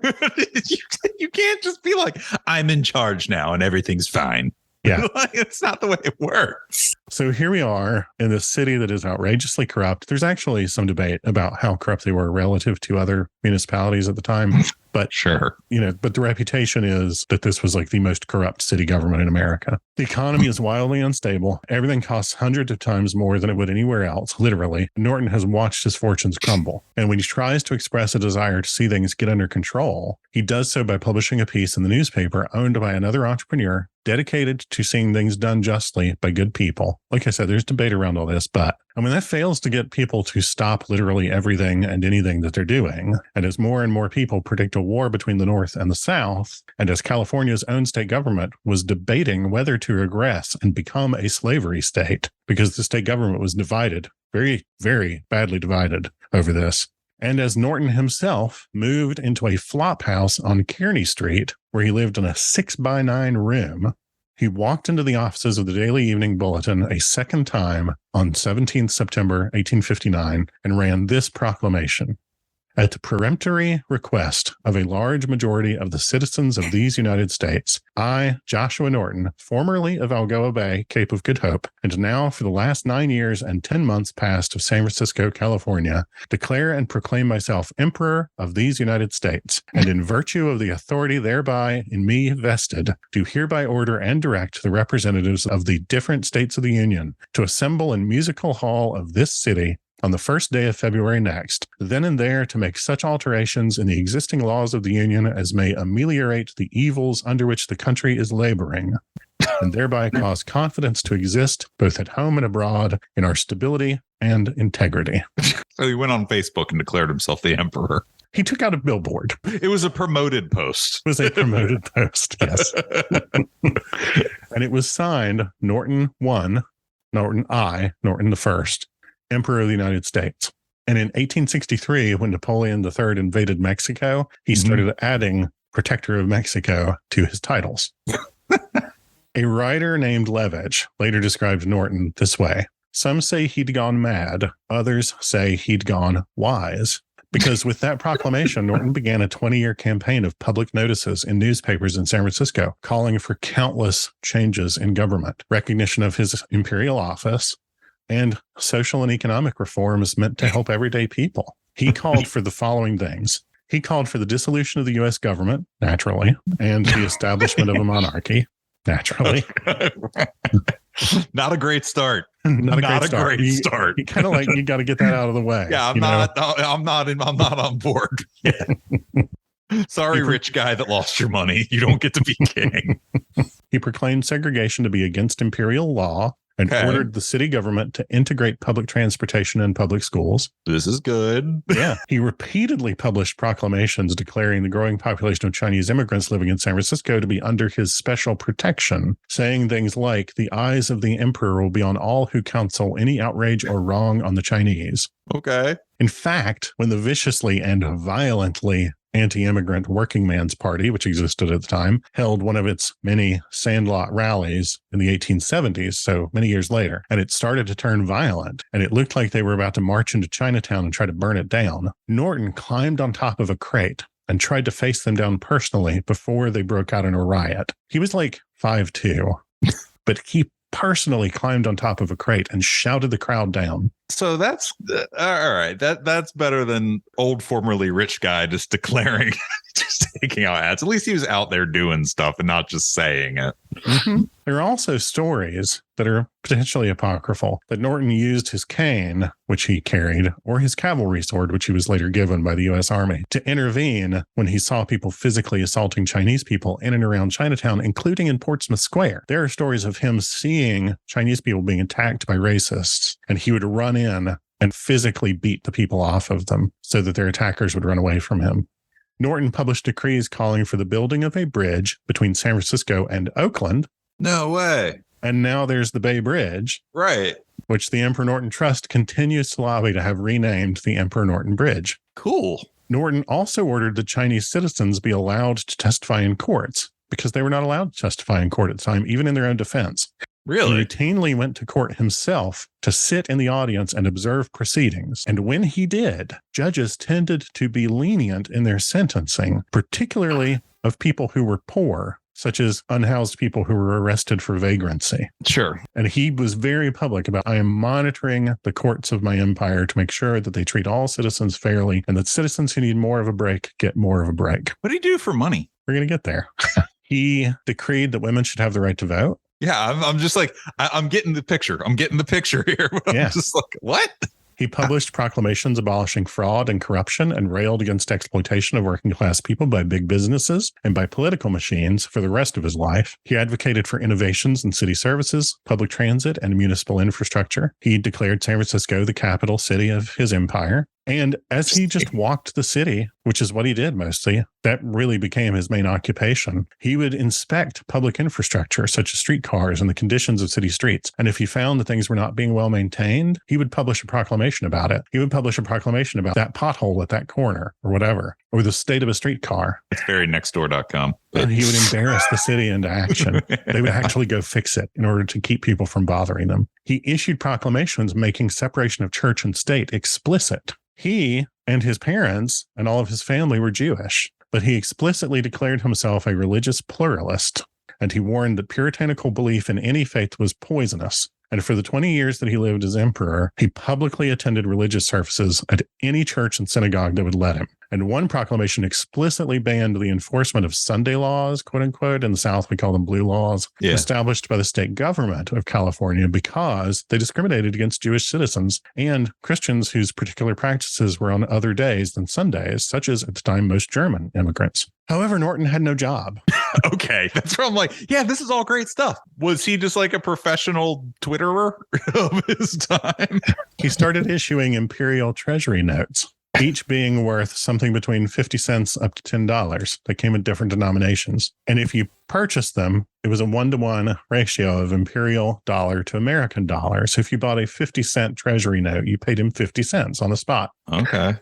Speaker 2: You can't just be like, I'm in charge now and everything's fine.
Speaker 1: Yeah.
Speaker 2: It's not the way it works.
Speaker 1: So here we are in this city that is outrageously corrupt. There's actually some debate about how corrupt they were relative to other municipalities at the time. But
Speaker 2: sure,
Speaker 1: but the reputation is that this was like the most corrupt city government in America. The economy is wildly unstable. Everything costs hundreds of times more than it would anywhere else, literally. Norton has watched his fortunes crumble. And when he tries to express a desire to see things get under control, he does so by publishing a piece in the newspaper owned by another entrepreneur dedicated to seeing things done justly by good people. Like I said, there's debate around all this, but I mean, that fails to get people to stop literally everything and anything that they're doing. And as more and more people predict a war between the North and the South, and as California's own state government was debating whether to regress and become a slavery state, because the state government was divided, very, very badly divided over this. And as Norton himself moved into a flop house on Kearney Street, where he lived in a 6x9 room, he walked into the offices of the Daily Evening Bulletin a second time on 17th September 1859 and ran this proclamation. At the peremptory request of a large majority of the citizens of these United States, I, Joshua Norton, formerly of Algoa Bay, Cape of Good Hope, and now for the last 9 years and 10 months past of San Francisco, California, declare and proclaim myself Emperor of these United States, and in virtue of the authority thereby in me vested, do hereby order and direct the representatives of the different states of the Union to assemble in Musical Hall of this city on the first day of February next, then and there to make such alterations in the existing laws of the Union as may ameliorate the evils under which the country is laboring, and thereby cause confidence to exist both at home and abroad in our stability and integrity.
Speaker 2: So he went on Facebook and declared himself the emperor.
Speaker 1: He took out a billboard.
Speaker 2: It was a promoted post.
Speaker 1: It was a promoted post, yes. And it was signed Norton I, Norton the First, Emperor of the United States. And in 1863, when Napoleon III invaded Mexico, he started adding Protector of Mexico to his titles. A writer named Levitch later described Norton this way. Some say he'd gone mad. Others say he'd gone wise. Because with that proclamation, Norton began a 20-year campaign of public notices in newspapers in San Francisco, calling for countless changes in government, recognition of his imperial office, and social and economic reforms meant to help everyday people. He called for the following things. He called for the dissolution of the U.S. government, naturally, and the establishment of a monarchy, naturally.
Speaker 2: Not a great start.
Speaker 1: Not a great
Speaker 2: start.
Speaker 1: You kind of like, you got to get that out of the way.
Speaker 2: Yeah, I'm not on board. Sorry, rich guy that lost your money. You don't get to be king.
Speaker 1: He proclaimed segregation to be against imperial law and ordered the city government to integrate public transportation and public schools.
Speaker 2: This is good.
Speaker 1: Yeah. He repeatedly published proclamations declaring the growing population of Chinese immigrants living in San Francisco to be under his special protection, saying things like, the eyes of the emperor will be on all who counsel any outrage or wrong on the Chinese.
Speaker 2: Okay.
Speaker 1: In fact, when the viciously and violently anti-immigrant Working Man's Party, which existed at the time, held one of its many sandlot rallies in the 1870s, so many years later, and it started to turn violent, and it looked like they were about to march into Chinatown and try to burn it down, Norton climbed on top of a crate and tried to face them down personally before they broke out in a riot. He was like 5'2", but he personally climbed on top of a crate and shouted the crowd down.
Speaker 2: So that's all right. That's better than old formerly rich guy just declaring, just taking out ads. At least he was out there doing stuff and not just saying it.
Speaker 1: Mm-hmm. There are also stories that are potentially apocryphal that Norton used his cane, which he carried, or his cavalry sword, which he was later given by the U.S. Army, to intervene when he saw people physically assaulting Chinese people in and around Chinatown, including in Portsmouth Square. There are stories of him seeing Chinese people being attacked by racists, and he would run in and physically beat the people off of them so that their attackers would run away from him. Norton published decrees calling for the building of a bridge between San Francisco and Oakland.
Speaker 2: No way.
Speaker 1: And now there's the Bay Bridge.
Speaker 2: Right.
Speaker 1: Which the Emperor Norton Trust continues to lobby to have renamed the Emperor Norton Bridge.
Speaker 2: Cool.
Speaker 1: Norton also ordered that Chinese citizens be allowed to testify in courts because they were not allowed to testify in court at the time, even in their own defense.
Speaker 2: Really?
Speaker 1: He routinely went to court himself to sit in the audience and observe proceedings. And when he did, judges tended to be lenient in their sentencing, particularly of people who were poor, such as unhoused people who were arrested for vagrancy.
Speaker 2: Sure.
Speaker 1: And he was very public about, I am monitoring the courts of my empire to make sure that they treat all citizens fairly and that citizens who need more of a break get more of a break.
Speaker 2: What do you do for money?
Speaker 1: We're going to get there. He decreed that women should have the right to vote.
Speaker 2: Yeah, I'm just like, I'm getting the picture. I'm getting the picture here. But I'm just like, what?
Speaker 1: He published proclamations abolishing fraud and corruption and railed against exploitation of working class people by big businesses and by political machines for the rest of his life. He advocated for innovations in city services, public transit, and municipal infrastructure. He declared San Francisco the capital city of his empire. And as he just walked the city, which is what he did mostly, that really became his main occupation. He would inspect public infrastructure, such as streetcars and the conditions of city streets. And if he found that things were not being well maintained, he would publish a proclamation about it. He would publish a proclamation about that pothole at that corner or whatever, or the state of a streetcar.
Speaker 2: It's very nextdoor.com.
Speaker 1: And he would embarrass the city into action. They would actually go fix it in order to keep people from bothering them. He issued proclamations making separation of church and state explicit. He and his parents and all of his family were Jewish, but he explicitly declared himself a religious pluralist, and he warned that puritanical belief in any faith was poisonous. And for the 20 years that he lived as emperor, he publicly attended religious services at any church and synagogue that would let him. And one proclamation explicitly banned the enforcement of Sunday laws, quote unquote. In the South, we call them blue laws, established by the state government of California because they discriminated against Jewish citizens and Christians whose particular practices were on other days than Sundays, such as at the time most German immigrants. However, Norton had no job.
Speaker 2: Okay. That's where I'm like, yeah, this is all great stuff. Was he just like a professional Twitterer of his time?
Speaker 1: He started issuing imperial treasury notes, each being worth something between 50 cents up to $10. They came in different denominations. And if you purchased them, it was a 1-to-1 ratio of imperial dollar to American dollar. So if you bought a 50-cent treasury note, you paid him 50 cents on the spot.
Speaker 2: Okay.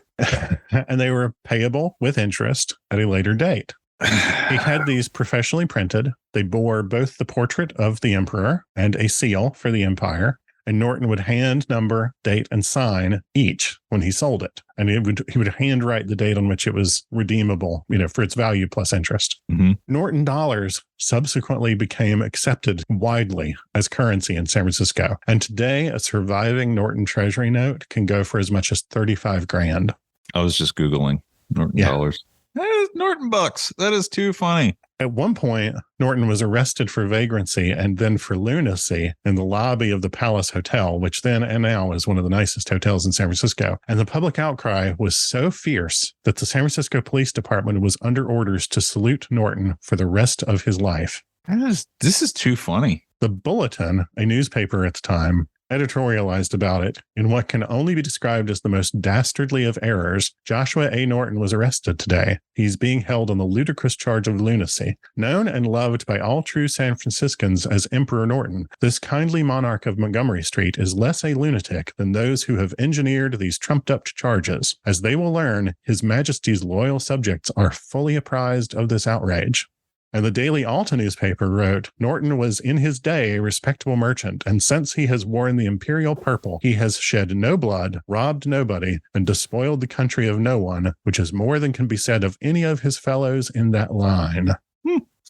Speaker 1: And they were payable with interest at a later date. He had these professionally printed. They bore both the portrait of the emperor and a seal for the empire. And Norton would hand, number, date, and sign each when he sold it. And he would handwrite the date on which it was redeemable, for its value plus interest.
Speaker 2: Mm-hmm.
Speaker 1: Norton dollars subsequently became accepted widely as currency in San Francisco. And today, a surviving Norton treasury note can go for as much as $35,000.
Speaker 2: I was just Googling Norton dollars. That is Norton bucks. That is too funny.
Speaker 1: At one point, Norton was arrested for vagrancy and then for lunacy in the lobby of the Palace Hotel, which then and now is one of the nicest hotels in San Francisco. And the public outcry was so fierce that the San Francisco Police Department was under orders to salute Norton for the rest of his life.
Speaker 2: This is too funny.
Speaker 1: The Bulletin, a newspaper at the time, editorialized about it in what can only be described as the most dastardly of errors. Joshua A. Norton was arrested today. He's being held on the ludicrous charge of lunacy. Known and loved by all true San Franciscans as Emperor Norton, this kindly monarch of Montgomery Street is less a lunatic than those who have engineered these trumped-up charges. As they will learn, His Majesty's loyal subjects are fully apprised of this outrage. And the Daily Alta newspaper wrote, Norton was in his day a respectable merchant, and since he has worn the imperial purple, he has shed no blood, robbed nobody, and despoiled the country of no one, which is more than can be said of any of his fellows in that line.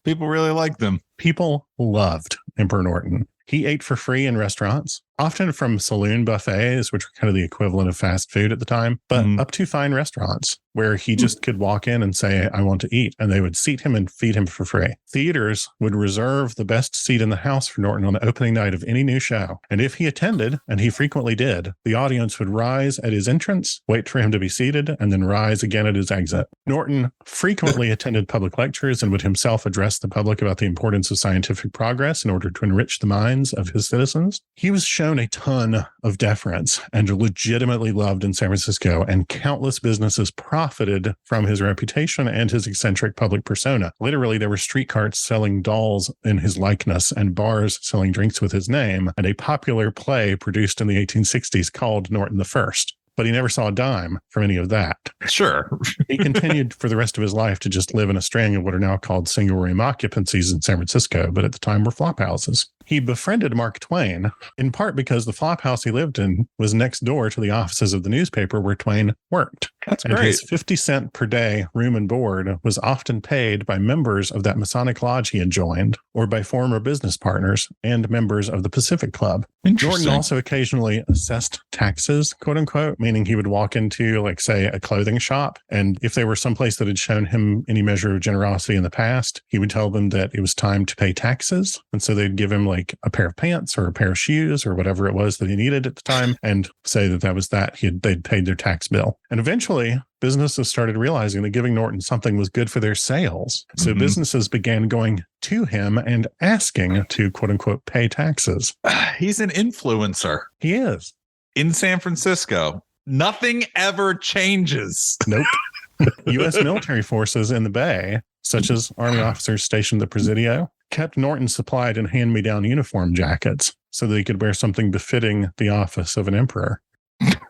Speaker 2: People really liked them.
Speaker 1: People loved Emperor Norton. He ate for free in restaurants, often from saloon buffets, which were kind of the equivalent of fast food at the time, but up to fine restaurants where he just could walk in and say, I want to eat, and they would seat him and feed him for free. Theaters would reserve the best seat in the house for Norton on the opening night of any new show. And if he attended, and he frequently did, the audience would rise at his entrance, wait for him to be seated, and then rise again at his exit. Norton frequently attended public lectures and would himself address the public about the importance of scientific progress in order to enrich the minds of his citizens. He was shown a ton of deference and legitimately loved in San Francisco, and countless businesses profited from his reputation and his eccentric public persona. Literally, there were street carts selling dolls in his likeness and bars selling drinks with his name, and a popular play produced in the 1860s called Norton the First. But he never saw a dime from any of that.
Speaker 2: Sure.
Speaker 1: He continued for the rest of his life to just live in a string of what are now called single room occupancies in San Francisco, but at the time were flop houses. He befriended Mark Twain, in part because the flop house he lived in was next door to the offices of the newspaper where Twain worked.
Speaker 2: That's
Speaker 1: and
Speaker 2: great.
Speaker 1: His 50 cent per day room and board was often paid by members of that Masonic lodge he had joined, or by former business partners and members of the Pacific Club. Norton also occasionally assessed taxes, quote unquote, meaning he would walk into, like, say, a clothing shop, and if they were someplace that had shown him any measure of generosity in the past, he would tell them that it was time to pay taxes. And so they'd give him like a pair of pants or a pair of shoes or whatever it was that he needed at the time, and say that that was that. They'd paid their tax bill. And eventually, businesses started realizing that giving Norton something was good for their sales. So businesses began going to him and asking to, quote unquote, pay taxes.
Speaker 2: He's an influencer.
Speaker 1: He is.
Speaker 2: In San Francisco. Nothing ever changes.
Speaker 1: Nope. U.S. military forces in the Bay, such as Army officers stationed at the Presidio, kept Norton supplied in hand-me-down uniform jackets so that he could wear something befitting the office of an emperor.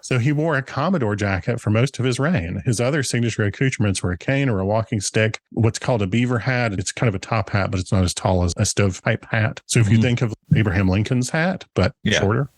Speaker 1: So he wore a Commodore jacket for most of his reign. His other signature accoutrements were a cane or a walking stick, what's called a beaver hat. It's kind of a top hat, but it's not as tall as a stovepipe hat. So if you think of Abraham Lincoln's hat, but shorter.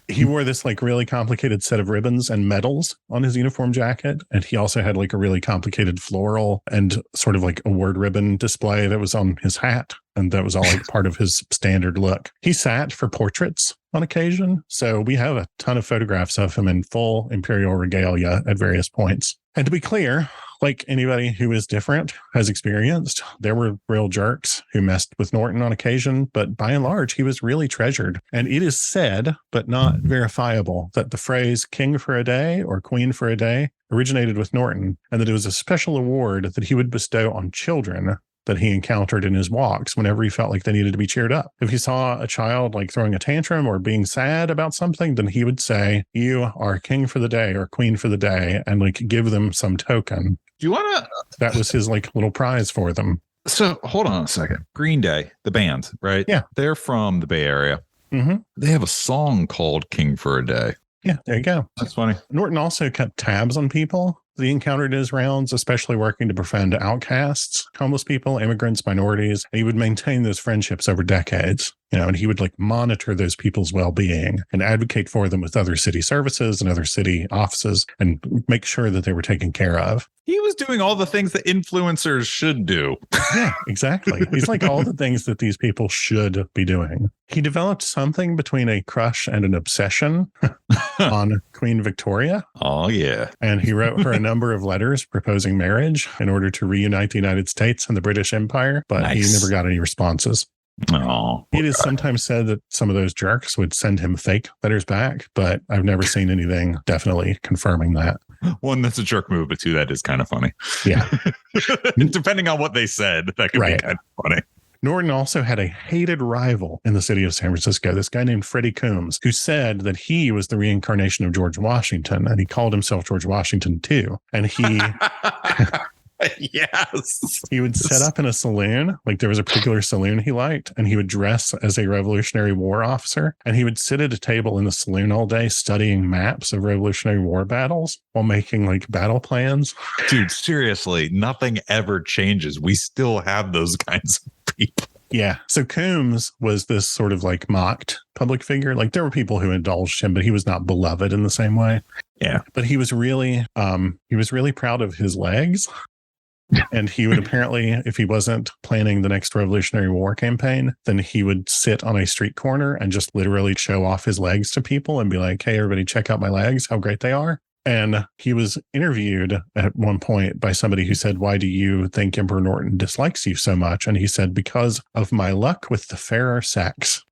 Speaker 1: He wore this like really complicated set of ribbons and medals on his uniform jacket. And he also had like a really complicated floral and sort of like a word ribbon display that was on his hat. And that was all like part of his standard look. He sat for portraits on occasion. So we have a ton of photographs of him in full imperial regalia at various points. And to be clear, like anybody who is different has experienced, there were real jerks who messed with Norton on occasion, but by and large, he was really treasured. And it is said, but not verifiable, that the phrase king for a day or queen for a day originated with Norton, and that it was a special award that he would bestow on children that he encountered in his walks whenever he felt like they needed to be cheered up. If he saw a child like throwing a tantrum or being sad about something, then he would say, you are king for the day or queen for the day, and like give them some token.
Speaker 2: Do you want to?
Speaker 1: That was his like little prize for them.
Speaker 2: So hold on a second. Green Day, the band, right?
Speaker 1: Yeah.
Speaker 2: They're from the Bay Area.
Speaker 1: Mm-hmm.
Speaker 2: They have a song called King for a Day.
Speaker 1: Yeah, there you go.
Speaker 2: That's funny.
Speaker 1: Norton also kept tabs on people that he encountered in his rounds, especially working to befriend outcasts, homeless people, immigrants, minorities. And he would maintain those friendships over decades, and he would like monitor those people's well-being and advocate for them with other city services and other city offices and make sure that they were taken care of.
Speaker 2: He was doing all the things that influencers should do.
Speaker 1: Yeah, exactly. He's like all the things that these people should be doing. He developed something between a crush and an obsession on Queen Victoria.
Speaker 2: Oh, yeah.
Speaker 1: And he wrote her a number of letters proposing marriage in order to reunite the United States and the British Empire, but he never got any responses.
Speaker 2: Oh,
Speaker 1: it is sometimes said that some of those jerks would send him fake letters back, but I've never seen anything definitely confirming that.
Speaker 2: One, that's a jerk move, but two, that is kind of funny.
Speaker 1: Yeah.
Speaker 2: Depending on what they said, that could be kind of funny.
Speaker 1: Norton also had a hated rival in the city of San Francisco, this guy named Freddie Coombs, who said that he was the reincarnation of George Washington, and he called himself George Washington too. And he...
Speaker 2: Yes.
Speaker 1: He would set up in a saloon, like there was a particular saloon he liked, and he would dress as a Revolutionary War officer, and he would sit at a table in the saloon all day studying maps of Revolutionary War battles while making like battle plans.
Speaker 2: Dude, seriously, nothing ever changes. We still have those kinds of people.
Speaker 1: Yeah. So Coombs was this sort of like mocked public figure. Like there were people who indulged him, but he was not beloved in the same way.
Speaker 2: Yeah.
Speaker 1: But he was really proud of his legs. And he would apparently, if he wasn't planning the next Revolutionary War campaign, then he would sit on a street corner and just literally show off his legs to people and be like, hey, everybody, check out my legs, how great they are. And he was interviewed at one point by somebody who said, why do you think Emperor Norton dislikes you so much? And he said, because of my luck with the fairer sex.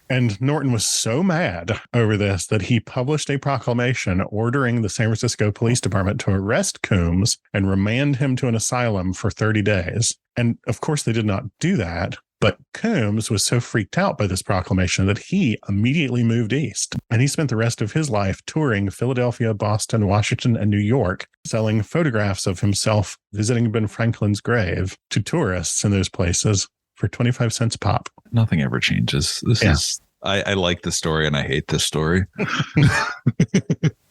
Speaker 1: And Norton was so mad over this that he published a proclamation ordering the San Francisco Police Department to arrest Coombs and remand him to an asylum for 30 days. And of course, they did not do that. But Coombs was so freaked out by this proclamation that he immediately moved east. And he spent the rest of his life touring Philadelphia, Boston, Washington, and New York, selling photographs of himself visiting Ben Franklin's grave to tourists in those places for 25 cents pop.
Speaker 2: Nothing ever changes. I like this story and I hate this story.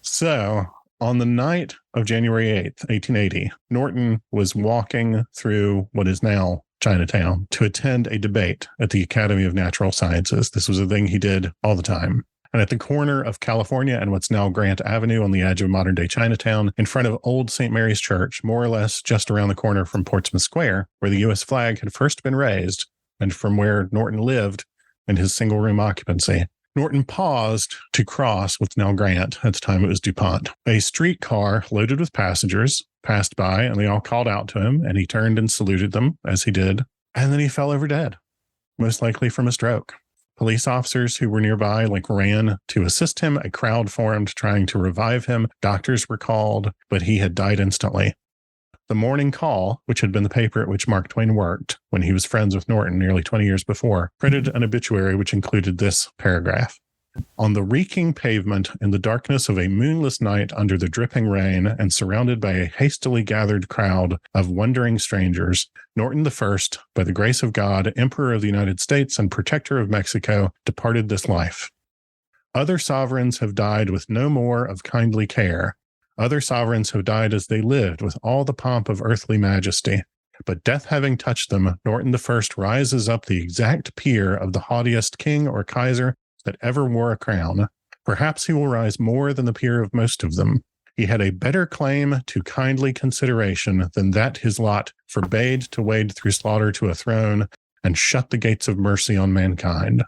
Speaker 1: So on the night of January 8th, 1880, Norton was walking through what is now Chinatown to attend a debate at the Academy of Natural Sciences. This was a thing he did all the time. And at the corner of California and what's now Grant Avenue on the edge of modern day Chinatown, in front of Old St. Mary's Church, more or less just around the corner from Portsmouth Square, where the U.S. flag had first been raised, and from where Norton lived in his single room occupancy, Norton paused to cross what's now Grant. At the time, it was DuPont. A streetcar loaded with passengers passed by, and they all called out to him, and he turned and saluted them as he did. And then he fell over dead, most likely from a stroke. Police officers who were nearby ran to assist him. A crowd formed trying to revive him. Doctors were called, but he had died instantly. The Morning Call, which had been the paper at which Mark Twain worked when he was friends with Norton nearly 20 years before, printed an obituary which included this paragraph. On the reeking pavement in the darkness of a moonless night under the dripping rain and surrounded by a hastily gathered crowd of wondering strangers, Norton I, by the grace of God, Emperor of the United States and Protector of Mexico, departed this life. Other sovereigns have died with no more of kindly care. Other sovereigns have died as they lived with all the pomp of earthly majesty. But death having touched them, Norton I rises up the exact peer of the haughtiest king or Kaiser that ever wore a crown. Perhaps he will rise more than the peer of most of them. He had a better claim to kindly consideration than that his lot forbade to wade through slaughter to a throne and shut the gates of mercy on mankind.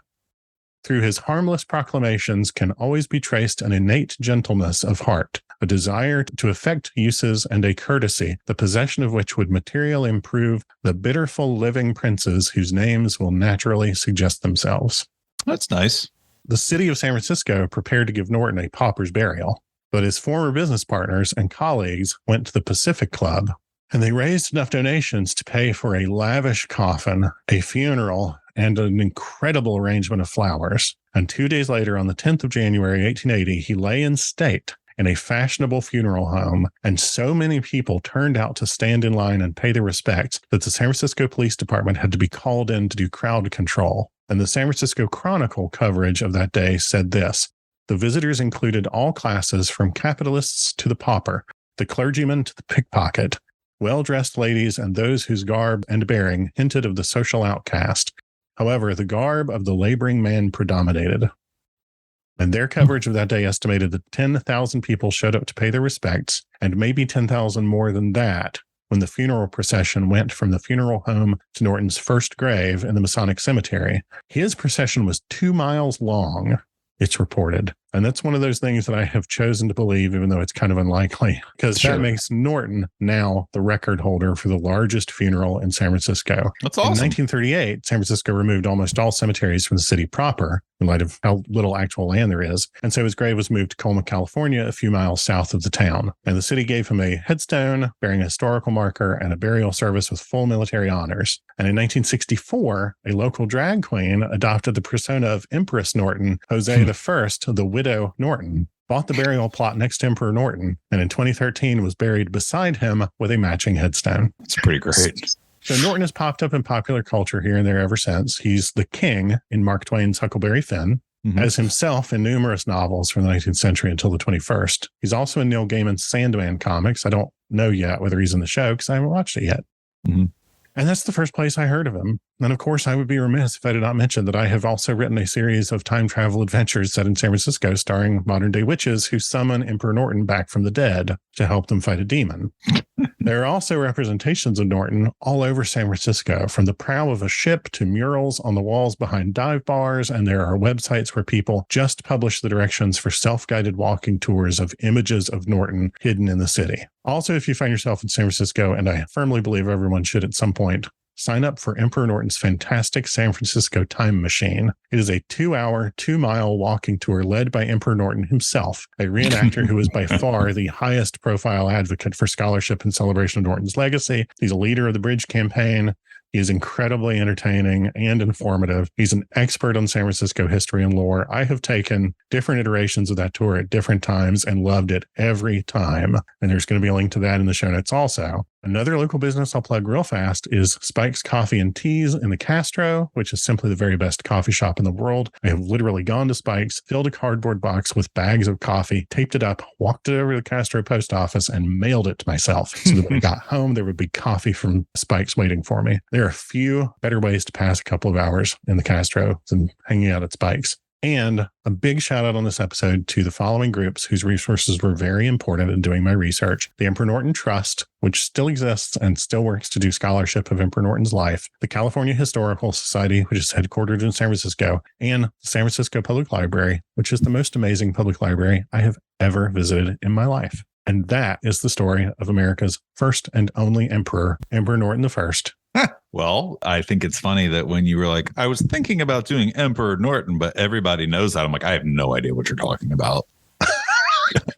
Speaker 1: Through his harmless proclamations can always be traced an innate gentleness of heart, a desire to effect uses and a courtesy, the possession of which would materially improve the bitterful living princes whose names will naturally suggest themselves.
Speaker 2: That's nice.
Speaker 1: The city of San Francisco prepared to give Norton a pauper's burial, but his former business partners and colleagues went to the Pacific Club, and they raised enough donations to pay for a lavish coffin, a funeral, and an incredible arrangement of flowers. And 2 days later, on the 10th of January, 1880, he lay in state in a fashionable funeral home, and so many people turned out to stand in line and pay their respects that the San Francisco Police Department had to be called in to do crowd control. And the San Francisco Chronicle coverage of that day said this: the visitors included all classes from capitalists to the pauper, the clergyman to the pickpocket, well-dressed ladies and those whose garb and bearing hinted of the social outcast. However, the garb of the laboring man predominated. And their coverage of that day estimated that 10,000 people showed up to pay their respects, and maybe 10,000 more than that when the funeral procession went from the funeral home to Norton's first grave in the Masonic Cemetery. His procession was 2 miles long, it's reported. And that's one of those things that I have chosen to believe, even though it's kind of unlikely, because that makes Norton now the record holder for the largest funeral in San Francisco.
Speaker 2: That's awesome.
Speaker 1: In 1938, San Francisco removed almost all cemeteries from the city proper, in light of how little actual land there is. And so his grave was moved to Colma, California, a few miles south of the town. And the city gave him a headstone bearing a historical marker and a burial service with full military honors. And in 1964, a local drag queen adopted the persona of Empress Norton, Jose I, the widow Norton, bought the burial plot next to Emperor Norton, and in 2013 was buried beside him with a matching headstone.
Speaker 2: It's pretty great.
Speaker 1: So Norton has popped up in popular culture here and there ever since. He's the king in Mark Twain's Huckleberry Finn, as himself in numerous novels from the 19th century until the 21st. He's also in Neil Gaiman's Sandman comics. I don't know yet whether he's in the show because I haven't watched it yet. And that's the first place I heard of him. And of course, I would be remiss if I did not mention that I have also written a series of time travel adventures set in San Francisco starring modern day witches who summon Emperor Norton back from the dead to help them fight a demon. There are also representations of Norton all over San Francisco, from the prow of a ship to murals on the walls behind dive bars, and there are websites where people just publish the directions for self-guided walking tours of images of Norton hidden in the city. Also, if you find yourself in San Francisco, and I firmly believe everyone should at some point, sign up for Emperor Norton's fantastic San Francisco Time Machine. It is a 2-hour, 2-mile walking tour led by Emperor Norton himself, a reenactor who is by far the highest profile advocate for scholarship and celebration of Norton's legacy. He's a leader of the Bridge campaign. He is incredibly entertaining and informative. He's an expert on San Francisco history and lore. I have taken different iterations of that tour at different times and loved it every time. And there's going to be a link to that in the show notes also. Another local business I'll plug real fast is Spike's Coffee and Teas in the Castro, which is simply the very best coffee shop in the world. I have literally gone to Spike's, filled a cardboard box with bags of coffee, taped it up, walked it over to the Castro post office, and mailed it to myself. So that when I got home, there would be coffee from Spike's waiting for me. There are a few better ways to pass a couple of hours in the Castro than hanging out at Spike's. And a big shout out on this episode to the following groups whose resources were very important in doing my research. The Emperor Norton Trust, which still exists and still works to do scholarship of Emperor Norton's life. The California Historical Society, which is headquartered in San Francisco. And the San Francisco Public Library, which is the most amazing public library I have ever visited in my life. And that is the story of America's first and only emperor, Emperor Norton I.
Speaker 2: Well, I think it's funny that when you were like, I was thinking about doing Emperor Norton, but everybody knows that. I'm like, I have no idea what you're talking about.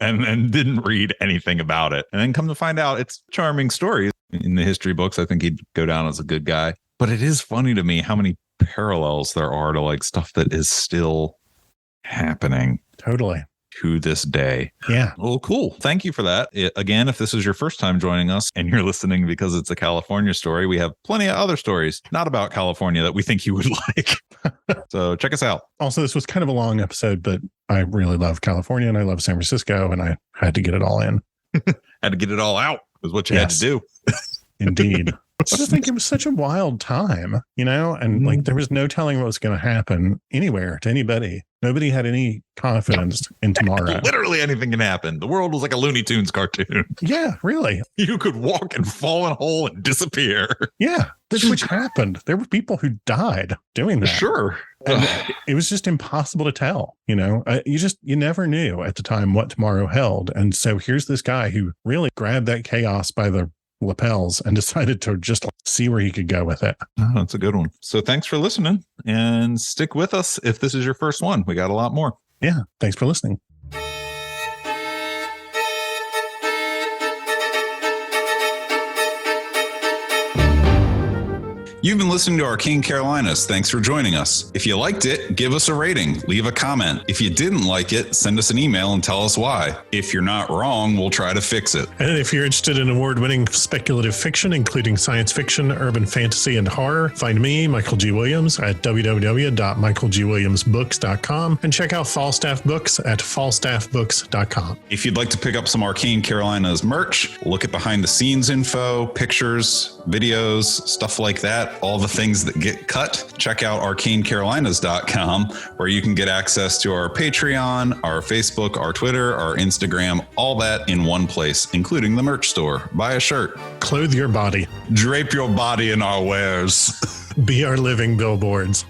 Speaker 2: and didn't read anything about it. And then come to find out it's a charming story. In the history books, I think he'd go down as a good guy. But it is funny to me how many parallels there are to like stuff that is still happening.
Speaker 1: Totally.
Speaker 2: To this day.
Speaker 1: Yeah.
Speaker 2: Well, cool. Thank you for that. Again, if this is your first time joining us and you're listening because it's a California story, we have plenty of other stories not about California that we think you would like. So check us out.
Speaker 1: Also, this was kind of a long episode, but I really love California and I love San Francisco, and I had to get it all in.
Speaker 2: Had to get it all out is what you had to do.
Speaker 1: Indeed. I just think it was such a wild time, you know, and like there was no telling what was going to happen anywhere to anybody. Nobody had any confidence in tomorrow.
Speaker 2: Literally anything can happen. The world was like a Looney Tunes cartoon.
Speaker 1: Yeah, really.
Speaker 2: You could walk and fall in a hole and disappear.
Speaker 1: Yeah, which happened. There were people who died doing that.
Speaker 2: Sure.
Speaker 1: And it was just impossible to tell, you know, you never knew at the time what tomorrow held. And so here's this guy who really grabbed that chaos by the lapels and decided to just see where he could go with it.
Speaker 2: Oh, that's a good one. So thanks for listening, and stick with us if this is your first one. We got a lot more.
Speaker 1: Yeah. Thanks for listening.
Speaker 2: You've been listening to Arcane Carolinas. Thanks for joining us. If you liked it, give us a rating, leave a comment. If you didn't like it, send us an email and tell us why. If you're not wrong, we'll try to fix it.
Speaker 1: And if you're interested in award-winning speculative fiction, including science fiction, urban fantasy, and horror, find me, Michael G. Williams, at www.michaelgwilliamsbooks.com, and check out Falstaff Books at falstaffbooks.com.
Speaker 2: If you'd like to pick up some Arcane Carolinas merch, look at behind-the-scenes info, pictures, videos, stuff like that, all the things that get cut, check out arcanecarolinas.com, where you can get access to our Patreon, our Facebook, our Twitter, our Instagram, all that in one place, including the merch store. Buy a shirt.
Speaker 1: Clothe your body.
Speaker 2: Drape your body in our wares.
Speaker 1: Be our living billboards.